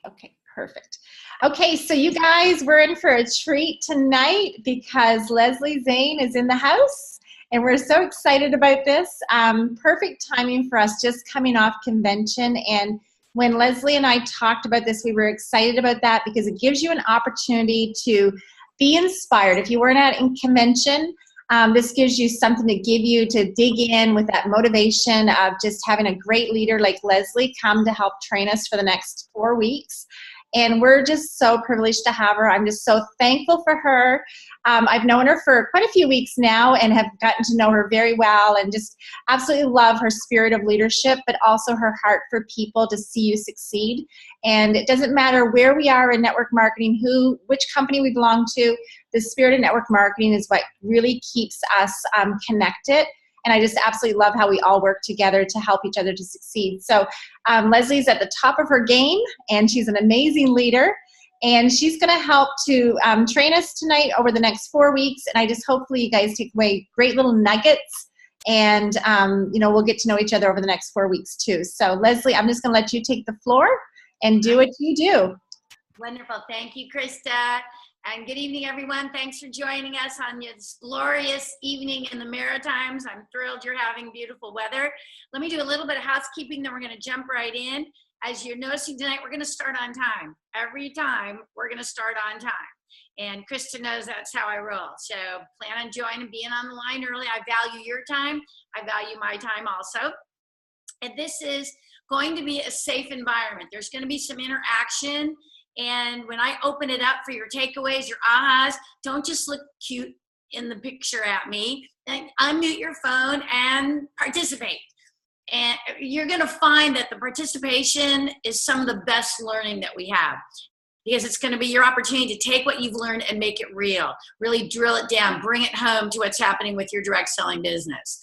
Okay, perfect. Okay, so you guys, we're in for a treat tonight because Leslie Zane is in the house, and we're so excited about this. Perfect timing for us, just coming off convention. And when Leslie and I talked about this, we were excited about that because it gives you an opportunity to be inspired. If you weren't at a convention, this gives you something to give you to dig in with that motivation of just having a great leader like Leslie come to help train us for the next 4 weeks. And we're just so privileged to have her. I'm just so thankful for her. I've known her for quite a few weeks now and have gotten to know her very well and just absolutely love her spirit of leadership, but also her heart for people to see you succeed. And it doesn't matter where we are in network marketing, which company we belong to, the spirit of network marketing is what really keeps us connected. And I just absolutely love how we all work together to help each other to succeed. So Leslie's at the top of her game, and she's an amazing leader. And she's going to help to train us tonight over the next 4 weeks. And I just hopefully you guys take away great little nuggets. And, we'll get to know each other over the next 4 weeks too. So Leslie, I'm just going to let you take the floor and do what you do. Wonderful. Thank you, Krista. And good evening, everyone. Thanks for joining us on this glorious evening in the Maritimes. I'm thrilled you're having beautiful weather. Let me do a little bit of housekeeping, then we're going to jump right in. As you're noticing tonight, we're going to start on time. Every time, we're going to start on time. And Krista knows that's how I roll. So plan on joining, being on the line early. I value your time. I value my time also. And this is going to be a safe environment. There's going to be some interaction. And when I open it up for your takeaways, your ahas, don't just look cute in the picture at me. Unmute your phone and participate. And you're going to find that the participation is some of the best learning that we have, because it's going to be your opportunity to take what you've learned and make it real, really drill it down, bring it home to what's happening with your direct selling business.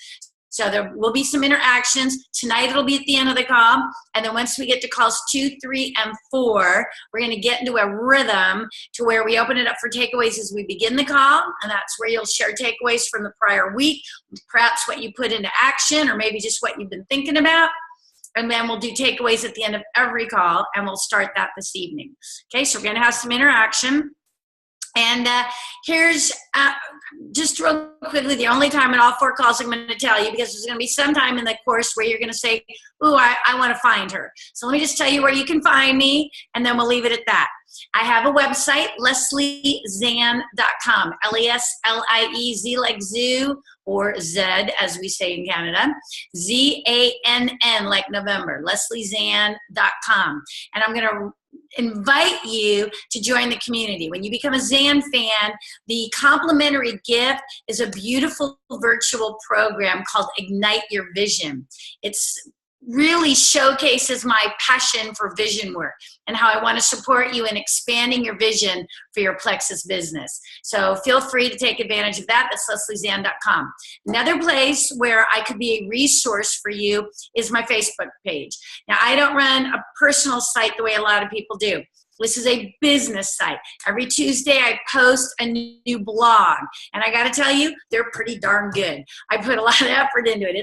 So there will be some interactions. Tonight it'll be at the end of the call. And then once we get to calls 2, 3, and 4, we're going to get into a rhythm to where we open it up for takeaways as we begin the call. And that's where you'll share takeaways from the prior week, perhaps what you put into action or maybe just what you've been thinking about. And then we'll do takeaways at the end of every call, and we'll start that this evening. Okay, so we're going to have some interaction. And here's just real quickly, the only time in all 4 calls I'm going to tell you, because there's going to be some time in the course where you're going to say, ooh, I want to find her. So let me just tell you where you can find me, and then we'll leave it at that. I have a website, LeslieZann.com, LESLIEZ like zoo, or Z as we say in Canada, ZANN like November, LeslieZann.com. And I'm going to invite you to join the community. When you become a Zann fan, the complimentary gift is a beautiful virtual program called Ignite Your Vision. It's really showcases my passion for vision work and how I want to support you in expanding your vision for your Plexus business. So feel free to take advantage of that. That's LeslieZann.com. Another place where I could be a resource for you is my Facebook page. Now, I don't run a personal site the way a lot of people do. This is a business site. Every Tuesday I post a new blog, and I got to tell you, they're pretty darn good. I put a lot of effort into it.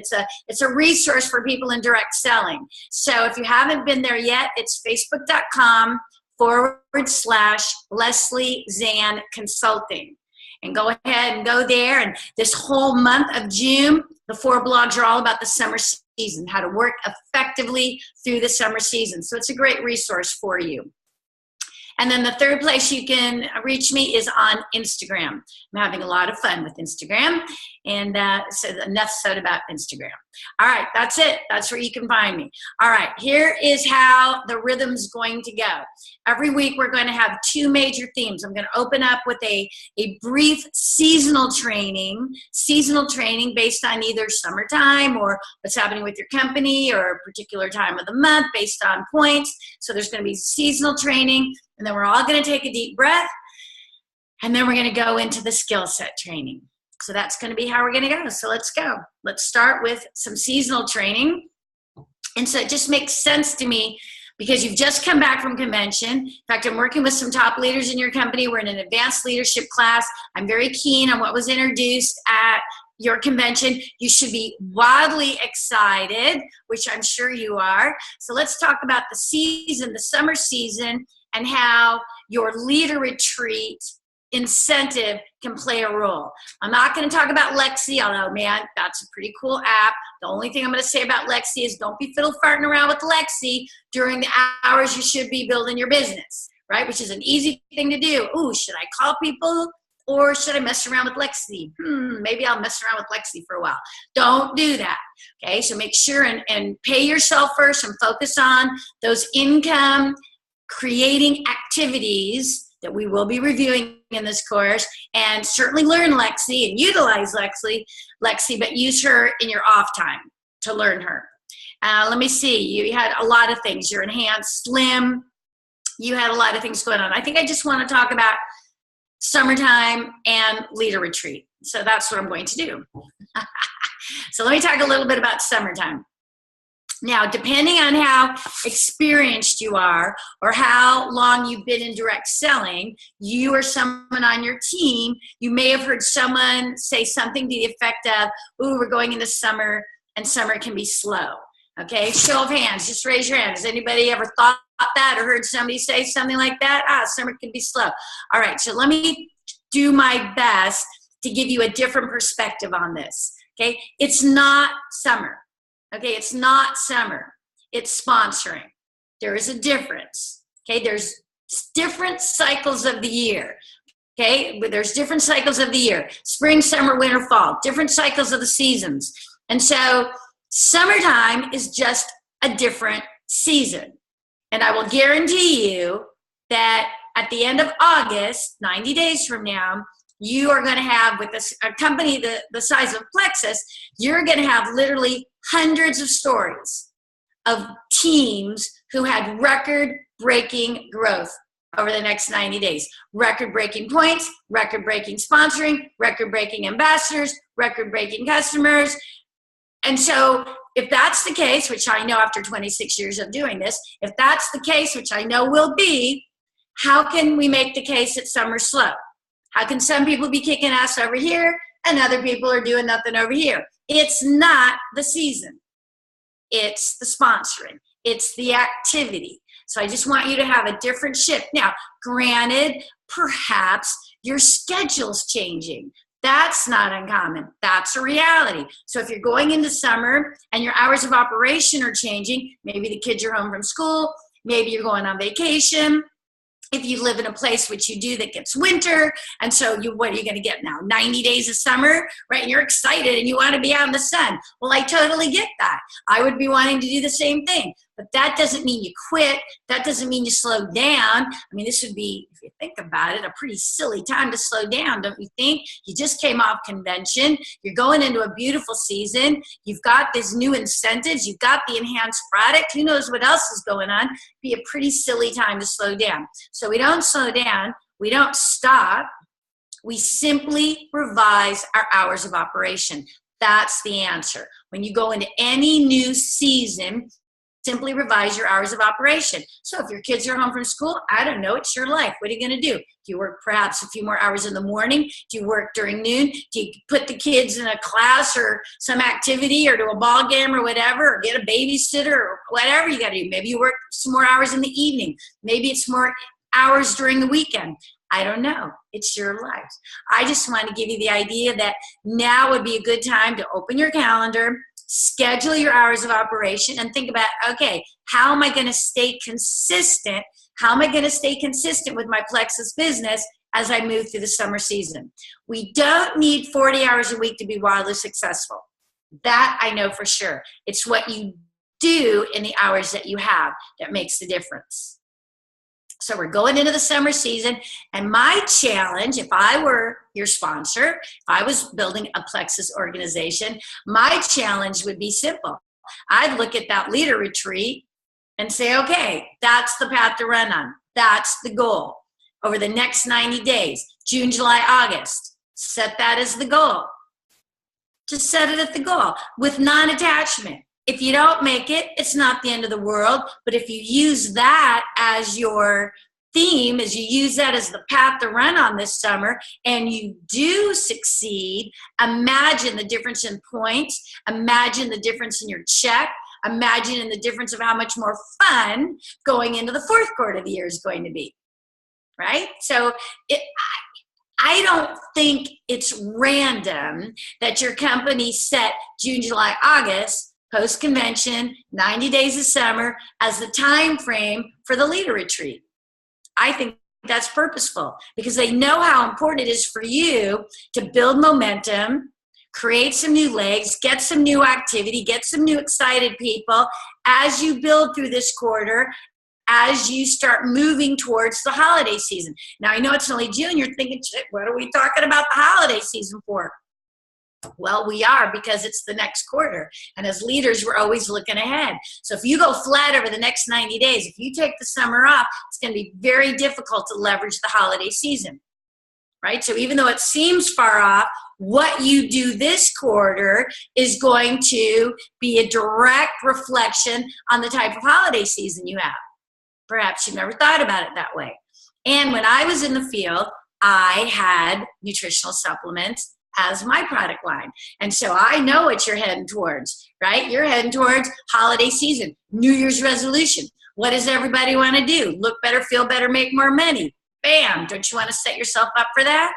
It's a resource for people in direct selling. So if you haven't been there yet, it's facebook.com/Leslie Zann Consulting. And go ahead and go there. And this whole month of June, the 4 blogs are all about the summer season, how to work effectively through the summer season. So it's a great resource for you. And then the third place you can reach me is on Instagram. I'm having a lot of fun with Instagram. And so enough said about Instagram. All right, that's it. That's where you can find me. All right, here is how the rhythm's going to go. Every week we're going to have 2 major themes. I'm going to open up with a brief seasonal training based on either summertime or what's happening with your company or a particular time of the month based on points. So there's going to be seasonal training. And then we're all going to take a deep breath, and then we're going to go into the skill set training. So that's going to be how we're going to go. So let's go. Let's start with some seasonal training. And so it just makes sense to me because you've just come back from convention. In fact, I'm working with some top leaders in your company. We're in an advanced leadership class. I'm very keen on what was introduced at your convention. You should be wildly excited, which I'm sure you are. So let's talk about the season, the summer season, and how your leader retreat incentive can play a role. I'm not going to talk about Lexi, although, man, that's a pretty cool app. The only thing I'm going to say about Lexi is don't be fiddle farting around with Lexi during the hours you should be building your business, right? Which is an easy thing to do. Ooh, should I call people or should I mess around with Lexi? Maybe I'll mess around with Lexi for a while. Don't do that, okay? So make sure and pay yourself first and focus on those income creating activities that we will be reviewing in this course, and certainly learn Lexi and utilize Lexi, but use her in your off time to learn her. Let me see, you had a lot of things. You're enhanced slim. You had a lot of things going on. I think I just want to talk about summertime and leader retreat. So that's what I'm going to do. So let me talk a little bit about summertime. Now, depending on how experienced you are or how long you've been in direct selling, you or someone on your team, you may have heard someone say something to the effect of, ooh, we're going into summer and summer can be slow. Okay, show of hands, just raise your hand. Has anybody ever thought that or heard somebody say something like that? Summer can be slow. All right, so let me do my best to give you a different perspective on this. Okay, it's not summer. Okay, it's not summer. It's sponsoring. There is a difference. Okay, there's different cycles of the year. Okay, but there's different cycles of the year. Spring, summer, winter, fall. Different cycles of the seasons. And so summertime is just a different season. And I will guarantee you that at the end of August, 90 days from now, you are going to have, with a company the size of Plexus, you're going to have literally hundreds of stories of teams who had record-breaking growth over the next 90 days. Record-breaking points, record-breaking sponsoring, record-breaking ambassadors, record-breaking customers. And so if that's the case, which I know after 26 years of doing this, if that's the case, which I know will be, how can we make the case that summer's slow? How can some people be kicking ass over here and other people are doing nothing over here? It's not the season. It's the sponsoring. It's the activity. So I just want you to have a different shift. Now, granted, perhaps your schedule's changing. That's not uncommon. That's a reality. So if you're going into summer and your hours of operation are changing, maybe the kids are home from school, maybe you're going on vacation. If you live in a place, which you do, that gets winter, and so what are you going to get now? 90 days of summer, right? And you're excited and you want to be out in the sun. Well, I totally get that. I would be wanting to do the same thing. But that doesn't mean you quit. That doesn't mean you slow down. I mean, this would be, if you think about it, a pretty silly time to slow down, don't you think? You just came off convention. You're going into a beautiful season. You've got these new incentives. You've got the enhanced product. Who knows what else is going on? Be a pretty silly time to slow down. So we don't slow down. We don't stop. We simply revise our hours of operation. That's the answer. When you go into any new season, simply revise your hours of operation. So if your kids are home from school, I don't know, it's your life. What are you going to do? Do you work perhaps a few more hours in the morning? Do you work during noon? Do you put the kids in a class or some activity or to a ball game or whatever, or get a babysitter or whatever you got to do? Maybe you work some more hours in the evening. Maybe it's more hours during the weekend. I don't know. It's your life. I just want to give you the idea that now would be a good time to open your calendar, schedule your hours of operation, and think about, okay, how am I going to stay consistent? How am I going to stay consistent with my Plexus business as I move through the summer season? We don't need 40 hours a week to be wildly successful. That I know for sure. It's what you do in the hours that you have that makes the difference. So we're going into the summer season, and my challenge, if I were your sponsor, if I was building a Plexus organization, my challenge would be simple. I'd look at that leader retreat and say, okay, that's the path to run on. That's the goal. Over the next 90 days, June, July, August, set that as the goal. Just set it at the goal with non-attachment. If you don't make it, it's not the end of the world. But if you use that as your theme is you use that as the path to run on this summer, and you do succeed, imagine the difference in points, imagine the difference in your check, imagine the difference of how much more fun going into the fourth quarter of the year is going to be, right? So I don't think it's random that your company set June, July, August, post-convention, 90 days of summer as the time frame for the leader retreat. I think that's purposeful because they know how important it is for you to build momentum, create some new legs, get some new activity, get some new excited people as you build through this quarter, as you start moving towards the holiday season. Now, I know it's only June. You're thinking, shit, what are we talking about the holiday season for? Well, we are, because it's the next quarter. And as leaders, we're always looking ahead. So if you go flat over the next 90 days, if you take the summer off, it's going to be very difficult to leverage the holiday season, right? So even though it seems far off, what you do this quarter is going to be a direct reflection on the type of holiday season you have. Perhaps you never thought about it that way. And when I was in the field, I had nutritional supplements as my product line. And so I know what you're heading towards, right? You're heading towards holiday season, New Year's resolution. What does everybody want to do? Look better, feel better, make more money. Bam, don't you want to set yourself up for that?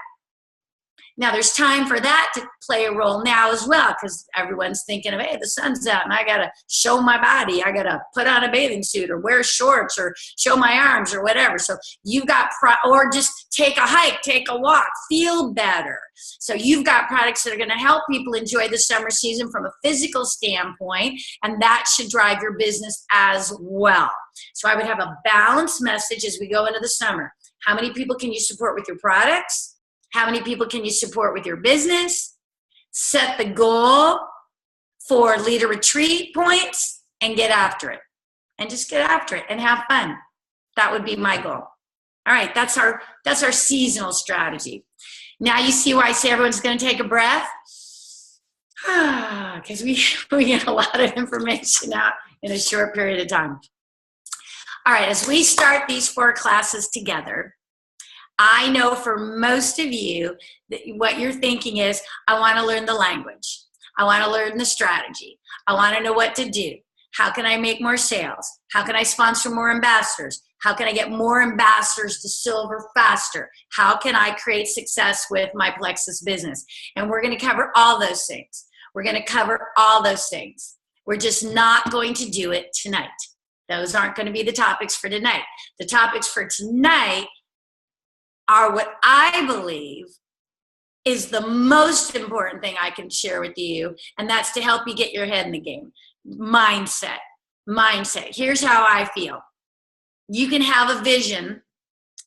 Now, there's time for that to play a role now as well, because everyone's thinking of, hey, the sun's out and I got to show my body. I got to put on a bathing suit or wear shorts or show my arms or whatever. So you've got, or just take a hike, take a walk, feel better. So you've got products that are going to help people enjoy the summer season from a physical standpoint, and that should drive your business as well. So I would have a balanced message as we go into the summer. How many people can you support with your products? How many people can you support with your business? Set the goal for leader retreat points and get after it. And just get after it and have fun. That would be my goal. All right, that's our seasonal strategy. Now you see why I say everyone's going to take a breath? Because we get a lot of information out in a short period of time. All right, as we start these 4 classes together, I know for most of you that what you're thinking is, I want to learn the language. I want to learn the strategy. I want to know what to do. How can I make more sales? How can I sponsor more ambassadors? How can I get more ambassadors to silver faster? How can I create success with my Plexus business? And we're going to cover all those things. We're going to cover all those things. We're just not going to do it tonight. Those aren't going to be the topics for tonight. The topics for tonight are what I believe is the most important thing I can share with you, and that's to help you get your head in the game. Mindset. Here's how I feel. You can have a vision.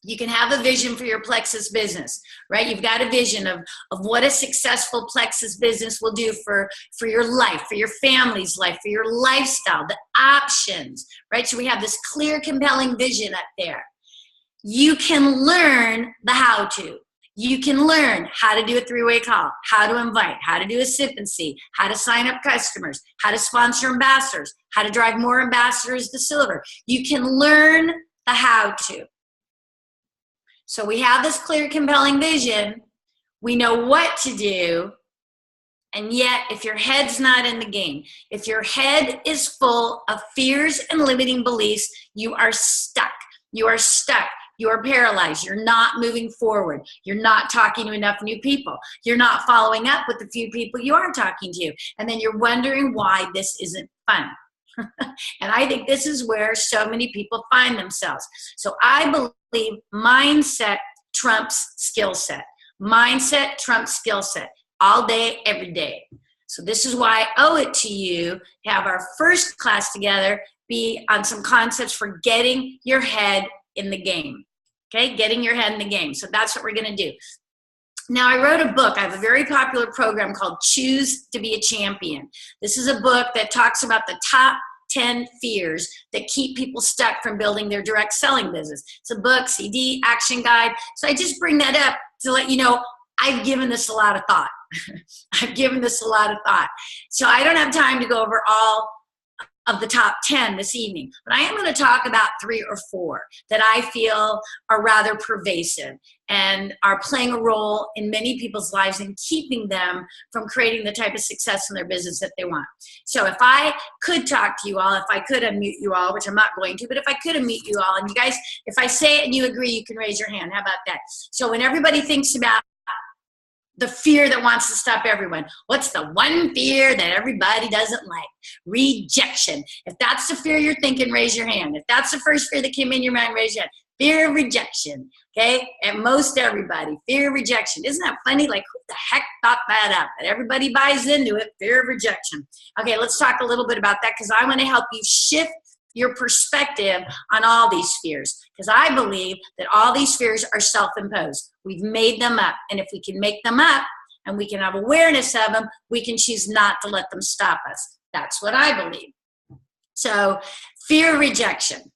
You can have a vision for your Plexus business, right? You've got a vision of what a successful Plexus business will do for your life, for your family's life, for your lifestyle, the options, right? So we have this clear, compelling vision up there. You can learn the how-to. You can learn how to do a 3-way call, how to invite, how to do a sip and see, how to sign up customers, how to sponsor ambassadors, how to drive more ambassadors to silver. You can learn the how-to. So we have this clear, compelling vision. We know what to do. And yet, if your head's not in the game, if your head is full of fears and limiting beliefs, you are stuck. You are stuck. You are paralyzed. You're not moving forward. You're not talking to enough new people. You're not following up with the few people you are talking to. And then you're wondering why this isn't fun. And I think this is where so many people find themselves. So I believe mindset trumps skill set. Mindset trumps skill set all day, every day. So this is why I owe it to you to have our first class together be on some concepts for getting your head in the game. Okay, getting your head in the game. So that's what we're going to do. Now, I wrote a book. I have a very popular program called Choose to be a Champion. This is a book that talks about the top 10 fears that keep people stuck from building their direct selling business. It's a book, CD, action guide. So I just bring that up to let you know I've given this a lot of thought. I've given this a lot of thought. So I don't have time to go over all of the top 10 this evening, but I am going to talk about 3 or 4 that I feel are rather pervasive and are playing a role in many people's lives and keeping them from creating the type of success in their business that they want. So if I could talk to you all, if I could unmute you all, which I'm not going to, but if I could unmute you all, and you guys, if I say it and you agree, you can raise your hand. How about that? So when everybody thinks about the fear that wants to stop everyone, what's the one fear that everybody doesn't like? Rejection. If that's the fear you're thinking, raise your hand. If that's the first fear that came in your mind, raise your hand. Fear of rejection, okay? And most everybody, fear of rejection. Isn't that funny? Like, who the heck thought that up? But everybody buys into it, fear of rejection. Okay, let's talk a little bit about that, because I want to help you shift your perspective on all these fears, because I believe that all these fears are self-imposed. We've made them up, and if we can make them up and we can have awareness of them, we can choose not to let them stop us. That's what I believe. So, fear of rejection.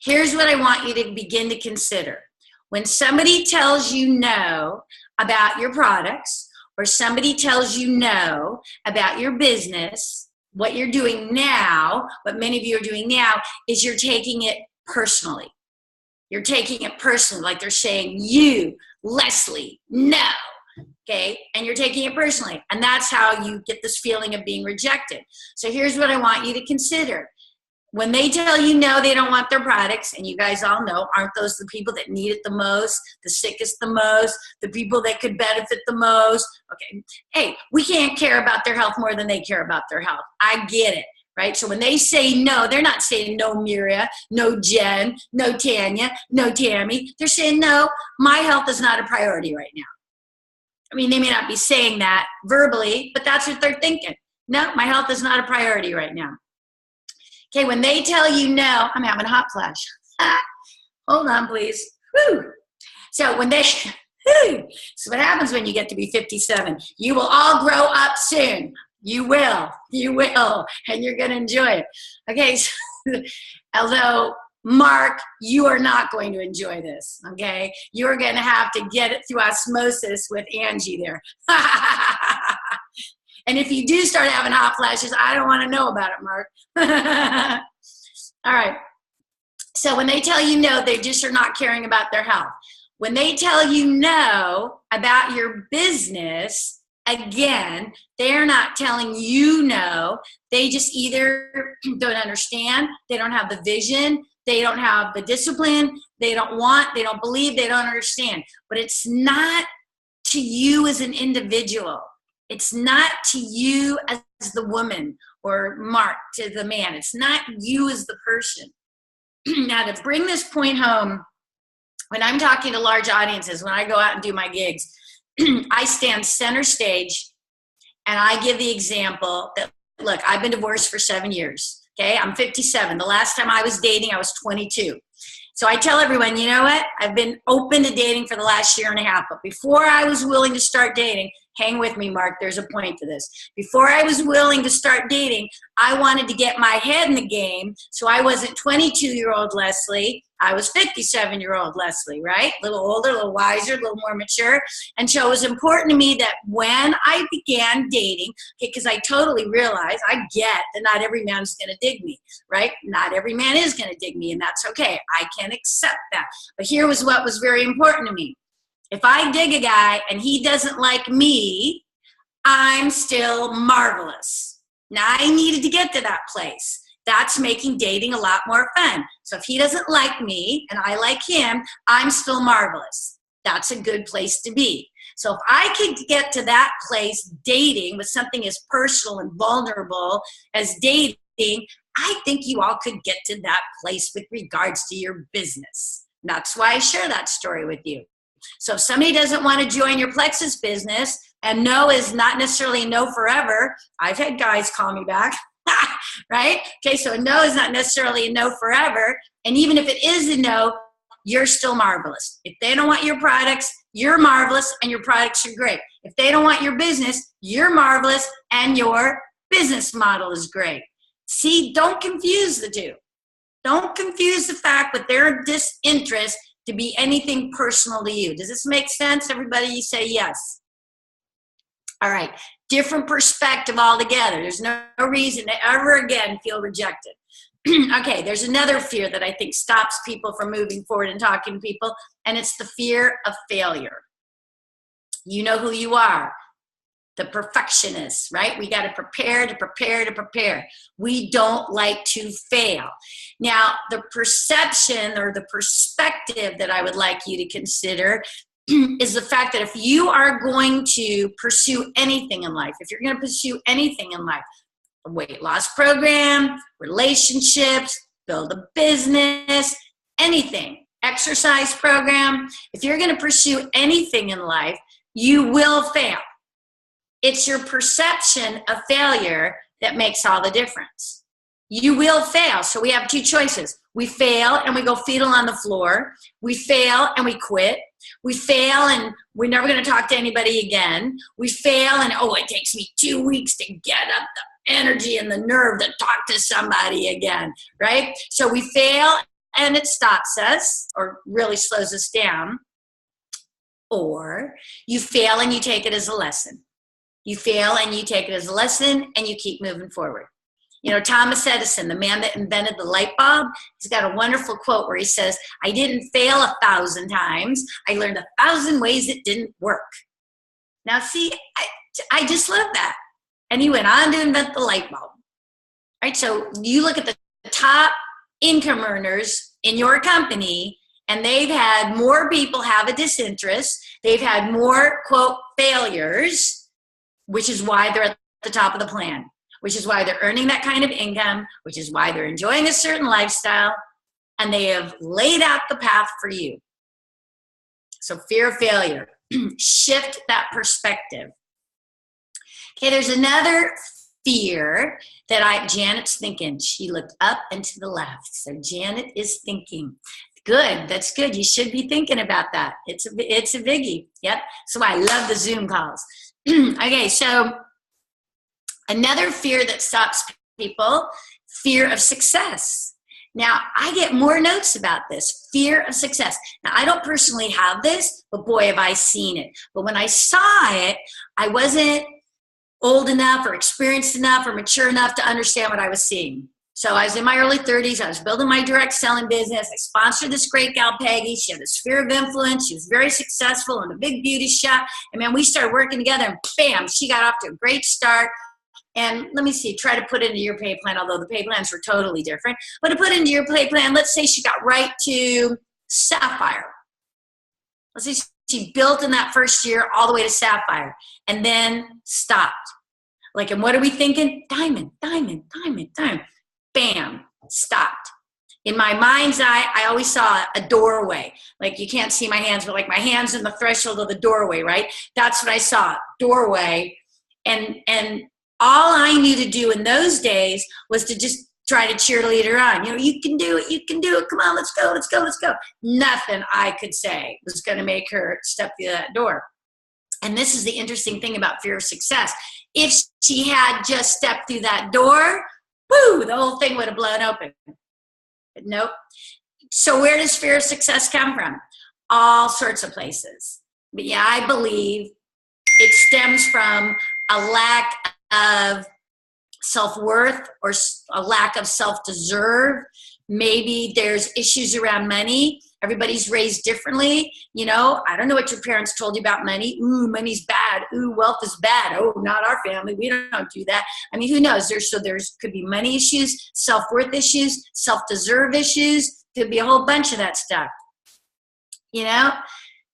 Here's what I want you to begin to consider. When somebody tells you no about your products, or somebody tells you no about your business, what you're doing now, what many of you are doing now, is you're taking it personally. You're taking it personally, like they're saying, you, Leslie, no, okay? And you're taking it personally. And that's how you get this feeling of being rejected. So here's what I want you to consider. When they tell you no, they don't want their products, and you guys all know, aren't those the people that need it the most, the sickest the most, the people that could benefit the most? Okay, hey, we can't care about their health more than they care about their health. I get it, right? So when they say no, they're not saying no Miria, no Jen, no Tanya, no Tammy. They're saying no, my health is not a priority right now. I mean, they may not be saying that verbally, but that's what they're thinking. No, my health is not a priority right now. Okay, when they tell you no, I'm having a hot flash. Hold on, please. Woo. So when they, so what happens when you get to be 57? You will all grow up soon. You will, and you're going to enjoy it. Okay, so, although, Mark, you are not going to enjoy this, okay? You're going to have to get it through osmosis with Angie there. And if you do start having hot flashes, I don't want to know about it, Mark. All right. So when they tell you no, they just are not caring about their health. When they tell you no about your business, again, they're not telling you no. They just either don't understand, they don't have the vision, they don't have the discipline, they don't want, they don't believe, they don't understand. But it's not to you as an individual. It's not to you as the woman, or Mark to the man. It's not you as the person. Now, to bring this point home, when I'm talking to large audiences, when I go out and do my gigs, I stand center stage and I give the example that, look, I've been divorced for 7 years. Okay, I'm 57. The last time I was dating, I was 22. So I tell everyone, you know what? I've been open to dating for the last year and a half, but before I was willing to start dating, hang with me, Mark, there's a point to this. Before I was willing to start dating, I wanted to get my head in the game, so I wasn't 22-year-old Leslie. I was 57-year-old Leslie, right? A little older, a little wiser, a little more mature. And so it was important to me that when I began dating, because I totally realized, I get that not every man's going to dig me, right? Not every man is going to dig me, and that's okay. I can accept that. But here was what was very important to me. If I dig a guy and he doesn't like me, I'm still marvelous. Now, I needed to get to that place. That's making dating a lot more fun. So if he doesn't like me and I like him, I'm still marvelous. That's a good place to be. So if I could get to that place dating with something as personal and vulnerable as dating, I think you all could get to that place with regards to your business. That's why I share that story with you. So if somebody doesn't want to join your Plexus business, and no is not necessarily no forever, I've had guys call me back, right? Okay, so a no is not necessarily a no forever, and even if it is a no, you're still marvelous. If they don't want your products, you're marvelous and your products are great. If they don't want your business, you're marvelous and your business model is great. See, don't confuse the two. Don't confuse the fact that their disinterest to be anything personal to you. Does this make sense? Everybody, you say yes. All right. Different perspective altogether. There's no reason to ever again feel rejected. Okay, there's another fear that I think stops people from moving forward and talking to people, and it's the fear of failure. You know who you are, the perfectionist, right? We got to prepare to prepare to prepare. We don't like to fail. Now, the perception or the perspective that I would like you to consider is the fact that if you are going to pursue anything in life, if you're going to pursue anything in life, a weight loss program, relationships, build a business, anything, exercise program, if you're going to pursue anything in life, you will fail. It's your perception of failure that makes all the difference. You will fail. So we have two choices. We fail and we go fetal on the floor. We fail and we quit. We fail and we're never going to talk to anybody again. We fail and, oh, it takes me 2 weeks to get up the energy and the nerve to talk to somebody again, right? So we fail and it stops us or really slows us down. Or you fail and you take it as a lesson. You fail and you take it as a lesson and you keep moving forward. You know, Thomas Edison, the man that invented the light bulb, he's got a wonderful quote where he says, I didn't fail 1,000 times. I learned 1,000 ways it didn't work. Now, see, I just love that. And he went on to invent the light bulb. Right? So you look at the top income earners in your company, and they've had more people have a disinterest. They've had more, quote, failures, which is why they're at the top of the plan, which is why they're earning that kind of income, which is why they're enjoying a certain lifestyle, and they have laid out the path for you. So fear of failure, shift that perspective. Okay, there's another fear that Janet's thinking. She looked up and to the left. So Janet is thinking. Good, that's good. You should be thinking about that. It's a biggie. Yep, so I love the Zoom calls. Okay, so another fear that stops people, fear of success. Now, I get more notes about this, fear of success. Now, I don't personally have this, but boy, have I seen it. But when I saw it, I wasn't old enough or experienced enough or mature enough to understand what I was seeing. So I was in my early 30s. I was building my direct selling business. I sponsored this great gal, Peggy. She had a sphere of influence. She was very successful in a big beauty shop. And man, we started working together and bam, she got off to a great start. And let me see, try to put it into your pay plan, although the pay plans were totally different. But to put into your pay plan, let's say she got right to Sapphire. Let's say she built in that first year all the way to Sapphire and then stopped. Like, and what are we thinking? Diamond, diamond, diamond, diamond. Bam, stopped. In my mind's eye, I always saw a doorway. Like, you can't see my hands, but like my hands in the threshold of the doorway, right? That's what I saw, doorway. And all I knew to do in those days was to just try to cheerlead her on. You know, you can do it, you can do it. Come on, let's go, let's go, let's go. Nothing I could say was going to make her step through that door. And this is the interesting thing about fear of success. If she had just stepped through that door, woo, the whole thing would have blown open. But nope. So where does fear of success come from? All sorts of places. But yeah, I believe it stems from a lack of self-worth or a lack of self-deserve. Maybe there's issues around money. Everybody's raised differently. You know, I don't know what your parents told you about money. Ooh, money's bad. Ooh, wealth is bad. Oh, not our family. We don't do that. I mean, who knows? There's could be money issues, self-worth issues, self-deserve issues. Could be a whole bunch of that stuff. You know,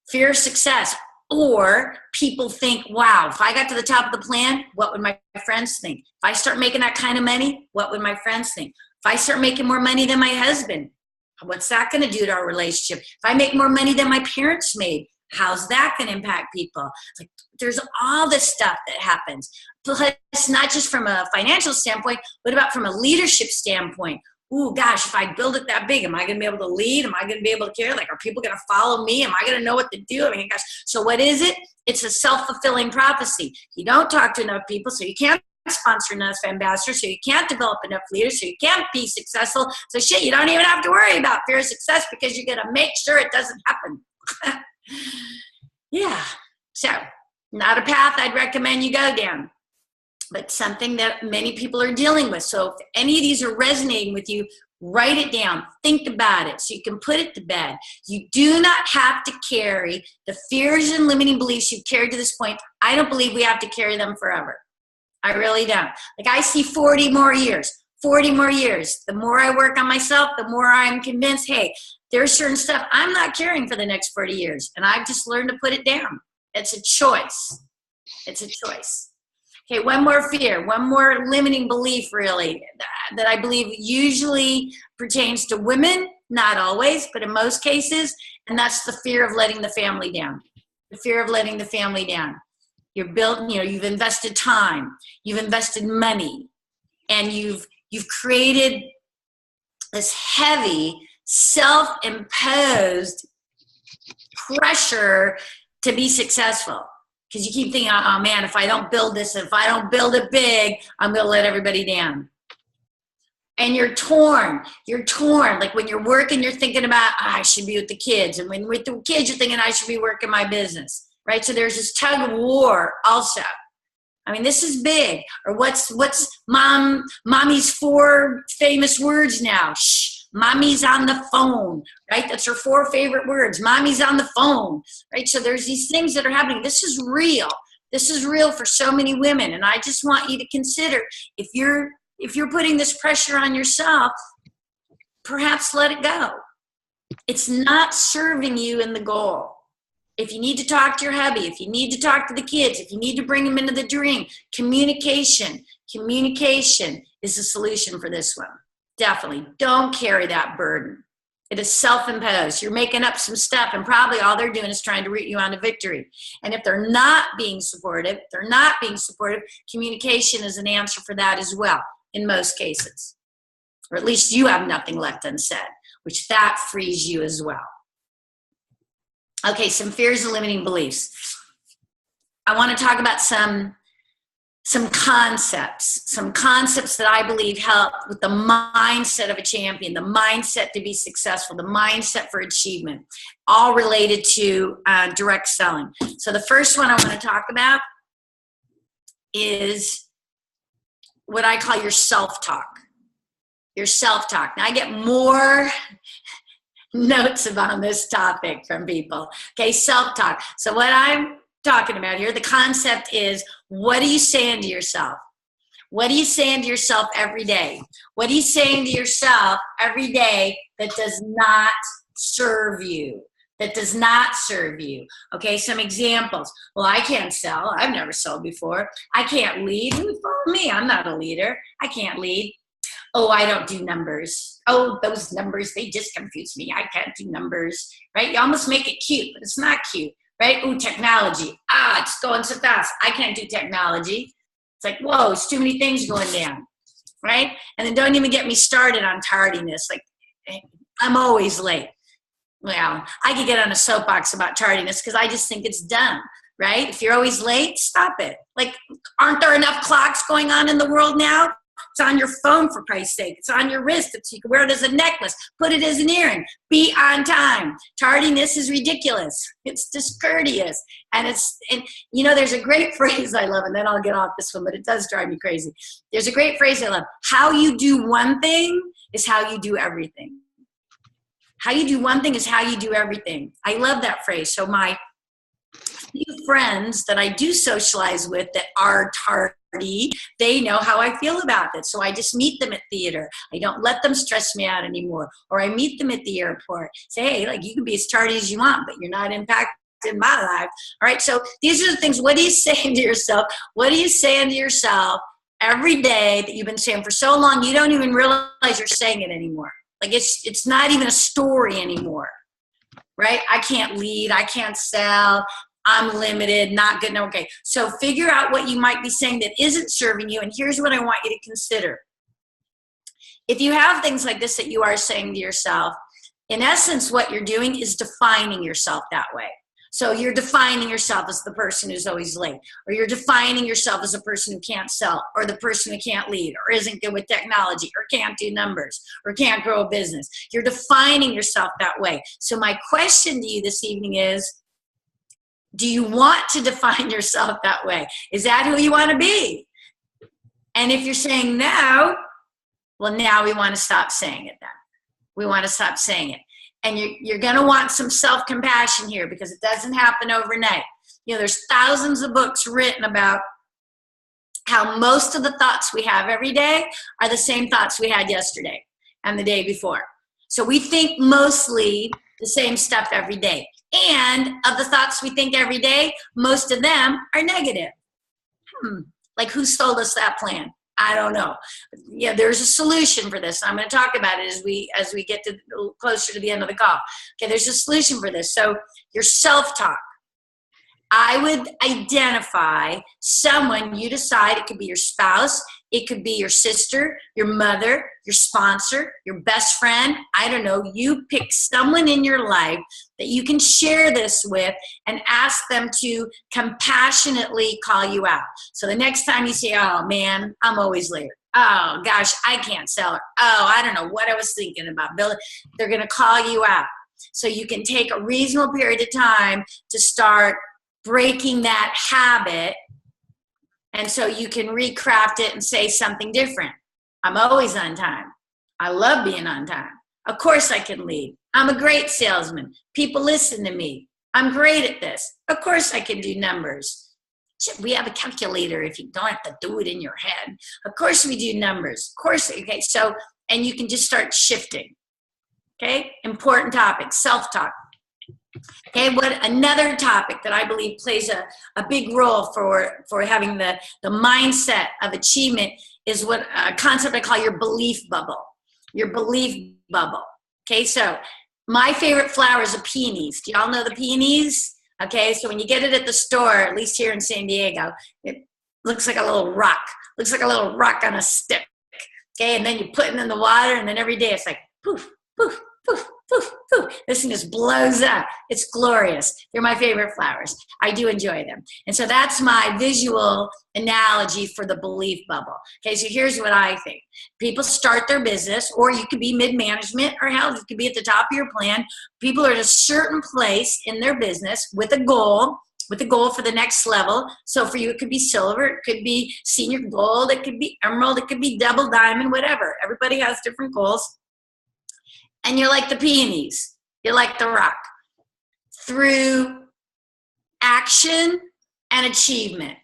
fear of success. Or people think, wow, if I got to the top of the plan, what would my friends think? If I start making that kind of money, what would my friends think? If I start making more money than my husband, what's that going to do to our relationship? If I make more money than my parents made, how's that going to impact people? Like, there's all this stuff that happens. Plus, not just from a financial standpoint, but about from a leadership standpoint. Ooh, gosh, if I build it that big, am I going to be able to lead? Am I going to be able to care? Like, are people going to follow me? Am I going to know what to do? I mean, gosh. So what is it? It's a self-fulfilling prophecy. You don't talk to enough people, so you can't sponsor enough ambassadors, so you can't develop enough leaders, so you can't be successful. So shit, you don't even have to worry about fear of success because you're going to make sure it doesn't happen. Yeah. So not a path I'd recommend you go down. but something that many people are dealing with. So if any of these are resonating with you, write it down, think about it so you can put it to bed. You do not have to carry the fears and limiting beliefs you've carried to this point. I don't believe we have to carry them forever. I really don't. Like, I see 40 more years. 40 more years. The more I work on myself, the more I'm convinced, hey, there's certain stuff I'm not carrying for the next 40 years. And I've just learned to put it down. It's a choice. It's a choice. Okay, one more fear, one more limiting belief, really, that I believe usually pertains to women, not always, but in most cases, and that's the fear of letting the family down. The fear of letting the family down. You're built, you've invested time, you've invested money, and you've created this heavy, self-imposed pressure to be successful. Because you keep thinking, oh man, if I don't build this, if I don't build it big, I'm going to let everybody down. And you're torn. You're torn. Like when you're working, you're thinking about, I should be with the kids. And when with the kids, you're thinking, I should be working my business. Right? So there's this tug of war also. I mean, this is big. Or what's mommy's 4 famous words now? Shh. Mommy's on the phone, right? That's her 4 favorite words. Mommy's on the phone, right? So there's these things that are happening. This is real. This is real for so many women. And I just want you to consider, if you're putting this pressure on yourself, perhaps let it go. It's not serving you in the goal. If you need to talk to your hubby, if you need to talk to the kids, if you need to bring them into the dream, communication is the solution for this one. Definitely. Don't carry that burden. It is self-imposed. You're making up some stuff, and probably all they're doing is trying to root you on to victory. And if they're not being supportive, communication is an answer for that as well, in most cases. Or at least you have nothing left unsaid, which that frees you as well. Okay, some fears and limiting beliefs. I want to talk about some concepts that I believe help with the mindset of a champion, the mindset to be successful, the mindset for achievement, all related to direct selling. So the first one I want to talk about is what I call your self-talk. Your self-talk. Now, I get more notes about this topic from people. Okay, self-talk. So what I'm talking about here, the concept is, what are you saying to yourself? What are you saying to yourself every day? What are you saying to yourself every day that does not serve you? That does not serve you. Okay, some examples. Well, I can't sell. I've never sold before. I can't lead. Who would follow me? I'm not a leader. I can't lead. Oh, I don't do numbers. Oh, those numbers, they just confuse me. I can't do numbers, right? You almost make it cute, but it's not cute, right? Ooh, technology. It's going so fast. I can't do technology. It's like, whoa, it's too many things going down, right? And then don't even get me started on tardiness. Like, I'm always late. Well, I could get on a soapbox about tardiness because I just think it's dumb, right? If you're always late, stop it. Like, aren't there enough clocks going on in the world now? It's on your phone, for Christ's sake. It's on your wrist. You can wear it as a necklace. Put it as an earring. Be on time. Tardiness is ridiculous. It's discourteous. And there's a great phrase I love, and then I'll get off this one, but it does drive me crazy. There's a great phrase I love. How you do one thing is how you do everything. How you do one thing is how you do everything. I love that phrase. So my few friends that I do socialize with that are tardy, they know how I feel about it. So I just meet them at theater. I don't let them stress me out anymore. Or I meet them at the airport. Say, hey, like, you can be as tardy as you want, but you're not impacting my life. All right, so these are the things. What are you saying to yourself? What are you saying to yourself every day that you've been saying for so long you don't even realize you're saying it anymore? Like, it's not even a story anymore, right? I can't lead. I can't sell. I'm limited, not good. No, okay. So figure out what you might be saying that isn't serving you. And here's what I want you to consider. If you have things like this that you are saying to yourself, in essence, what you're doing is defining yourself that way. So you're defining yourself as the person who's always late, or you're defining yourself as a person who can't sell, or the person who can't lead, or isn't good with technology, or can't do numbers, or can't grow a business. You're defining yourself that way. So my question to you this evening is, do you want to define yourself that way? Is that who you want to be? And if you're saying no, well, now we want to stop saying it then. We want to stop saying it. And you're going to want some self-compassion here, because it doesn't happen overnight. There's thousands of books written about how most of the thoughts we have every day are the same thoughts we had yesterday and the day before. So we think mostly the same stuff every day. And of the thoughts we think every day, most of them are negative. Like, who sold us that plan? I don't know. Yeah, there's a solution for this. I'm going to talk about it as we get to closer to the end of the call. Okay, there's a solution for this. So your self-talk. I would identify someone you decide. It could be your spouse. It could be your sister, your mother, your sponsor, your best friend. I don't know. You pick someone in your life that you can share this with and ask them to compassionately call you out. So the next time you say, oh man, I'm always late. Oh gosh, I can't sell it. Oh, I don't know what I was thinking about. Bill, they're going to call you out. So you can take a reasonable period of time to start breaking that habit. And so you can recraft it and say something different. I'm always on time. I love being on time. Of course I can lead. I'm a great salesman. People listen to me. I'm great at this. Of course I can do numbers. We have a calculator if you don't have to do it in your head. Of course we do numbers. Of course. Okay. So, and you can just start shifting. Okay. Important topic, self-talk. Okay, what another topic that I believe plays a big role for having the mindset of achievement is what a concept I call your belief bubble. Your belief bubble. Okay, so my favorite flower is a peonies. Do y'all know the peonies? Okay, so when you get it at the store, at least here in San Diego, it looks like a little rock. Looks like a little rock on a stick. Okay, and then you put it in the water, and then every day it's like poof, poof, poof, poof, poof. This thing just blows up. It's glorious. They're my favorite flowers. I do enjoy them. And so that's my visual analogy for the belief bubble. Okay, so here's what I think. People start their business, or you could be mid-management, or hell, you could be at the top of your plan. People are at a certain place in their business with a goal for the next level. So for you, it could be silver, it could be senior gold, it could be emerald, it could be double diamond, whatever. Everybody has different goals. And you're like the peonies. You're like the rock. Through action and achievement.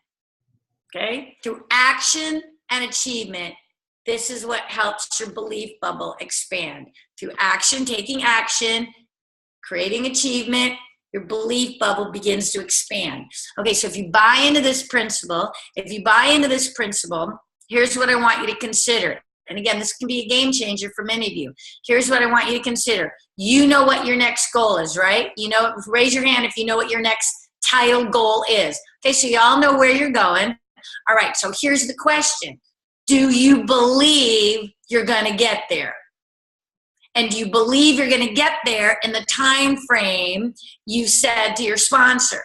Okay? Through action and achievement, this is what helps your belief bubble expand. Through action, taking action, creating achievement, your belief bubble begins to expand. Okay, so if you buy into this principle, here's what I want you to consider. And again, this can be a game changer for many of you. Here's what I want you to consider. You know what your next goal is, right? You know, raise your hand if you know what your next title goal is. Okay, so y'all know where you're going. All right, so here's the question. Do you believe you're going to get there? And do you believe you're going to get there in the time frame you said to your sponsor?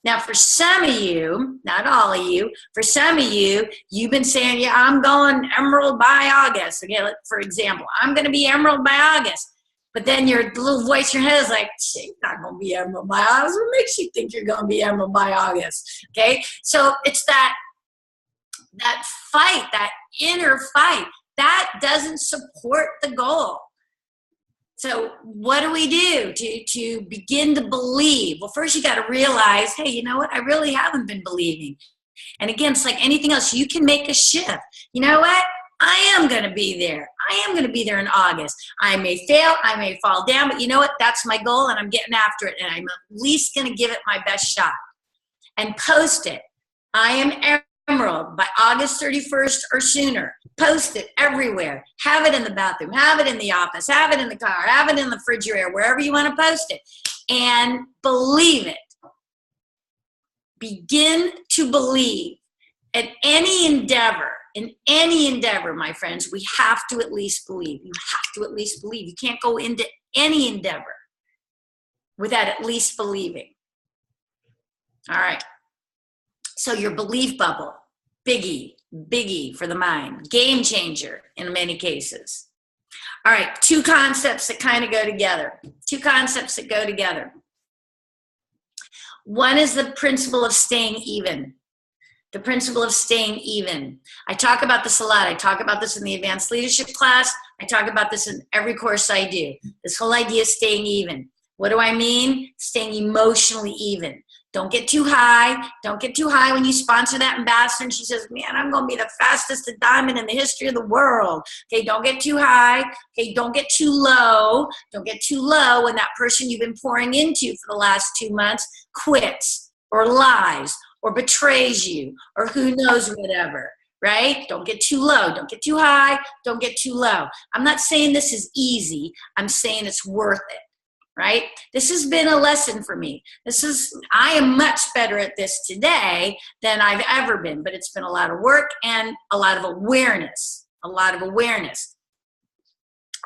Now, for some of you, not all of you, for some of you, you've been saying, yeah, I'm going emerald by August. Okay, for example, I'm going to be emerald by August. But then your little voice in your head is like, she's not going to be emerald by August. What makes you think you're going to be emerald by August? Okay, so it's that fight, that inner fight, that doesn't support the goal. So what do we do to begin to believe? Well, first you got to realize, hey, you know what? I really haven't been believing. And again, it's like anything else. You can make a shift. You know what? I am going to be there. I am going to be there in August. I may fail. I may fall down. But you know what? That's my goal, and I'm getting after it. And I'm at least going to give it my best shot. And post it. I am emerald by August 31st or sooner. Post it everywhere. Have it in the bathroom. Have it in the office. Have it in the car. Have it in the refrigerator, wherever you want to post it. And believe it. Begin to believe. In any endeavor, my friends, we have to at least believe. You have to at least believe. You can't go into any endeavor without at least believing. All right. So your belief bubble, biggie for the mind, game changer in many cases. All right, two concepts that kind of go together. One is the principle of staying even. The principle of staying even. I talk about this a lot. I talk about this in the advanced leadership class. I talk about this in every course I do. This whole idea of staying even. What do I mean? Staying emotionally even. Don't get too high. Don't get too high when you sponsor that ambassador and she says, man, I'm going to be the fastest diamond in the history of the world. Okay, don't get too high. Okay, don't get too low. Don't get too low when that person you've been pouring into for the last 2 months quits or lies or betrays you, or who knows whatever, right? Don't get too low. Don't get too high. Don't get too low. I'm not saying this is easy. I'm saying it's worth it, right? This has been a lesson for me. I am much better at this today than I've ever been, but it's been a lot of work and a lot of awareness,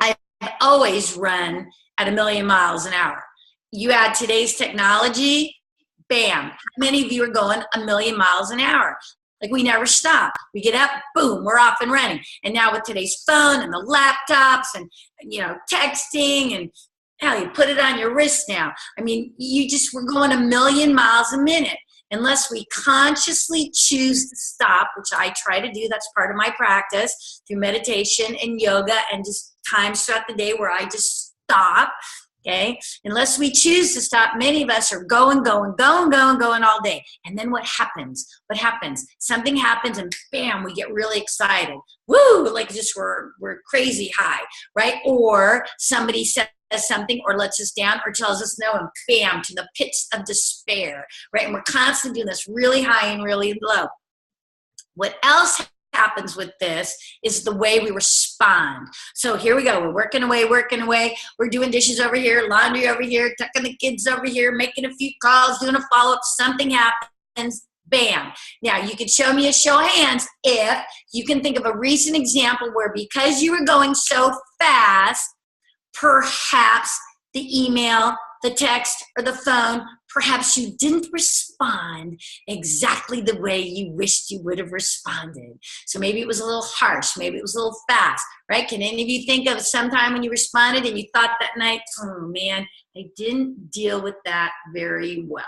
I've always run at 1,000,000 miles an hour. You add today's technology, bam, how many of you are going 1,000,000 miles an hour? Like we never stop. We get up, boom, we're off and running. And now with today's phone and the laptops and, texting and hell, you put it on your wrist now. I mean, we're going 1,000,000 miles a minute. Unless we consciously choose to stop, which I try to do, that's part of my practice through meditation and yoga and just times throughout the day where I just stop. Okay, unless we choose to stop, many of us are going all day. And then what happens? Something happens and bam, we get really excited. Woo, like just we're crazy high, right? Or somebody says something or lets us down or tells us no and bam, to the pits of despair, right? And we're constantly doing this really high and really low. What else happens with this is the way we respond. So here we go. We're working away. We're doing dishes over here, laundry over here, tucking the kids over here, making a few calls, doing a follow-up. Something happens. Bam. Now, you could show me a show of hands if you can think of a recent example where because you were going so fast, perhaps the email, the text, or the phone, perhaps you didn't respond exactly the way you wished you would have responded. So maybe it was a little harsh, maybe it was a little fast, right? Can any of you think of some time when you responded and you thought that night, oh man, I didn't deal with that very well.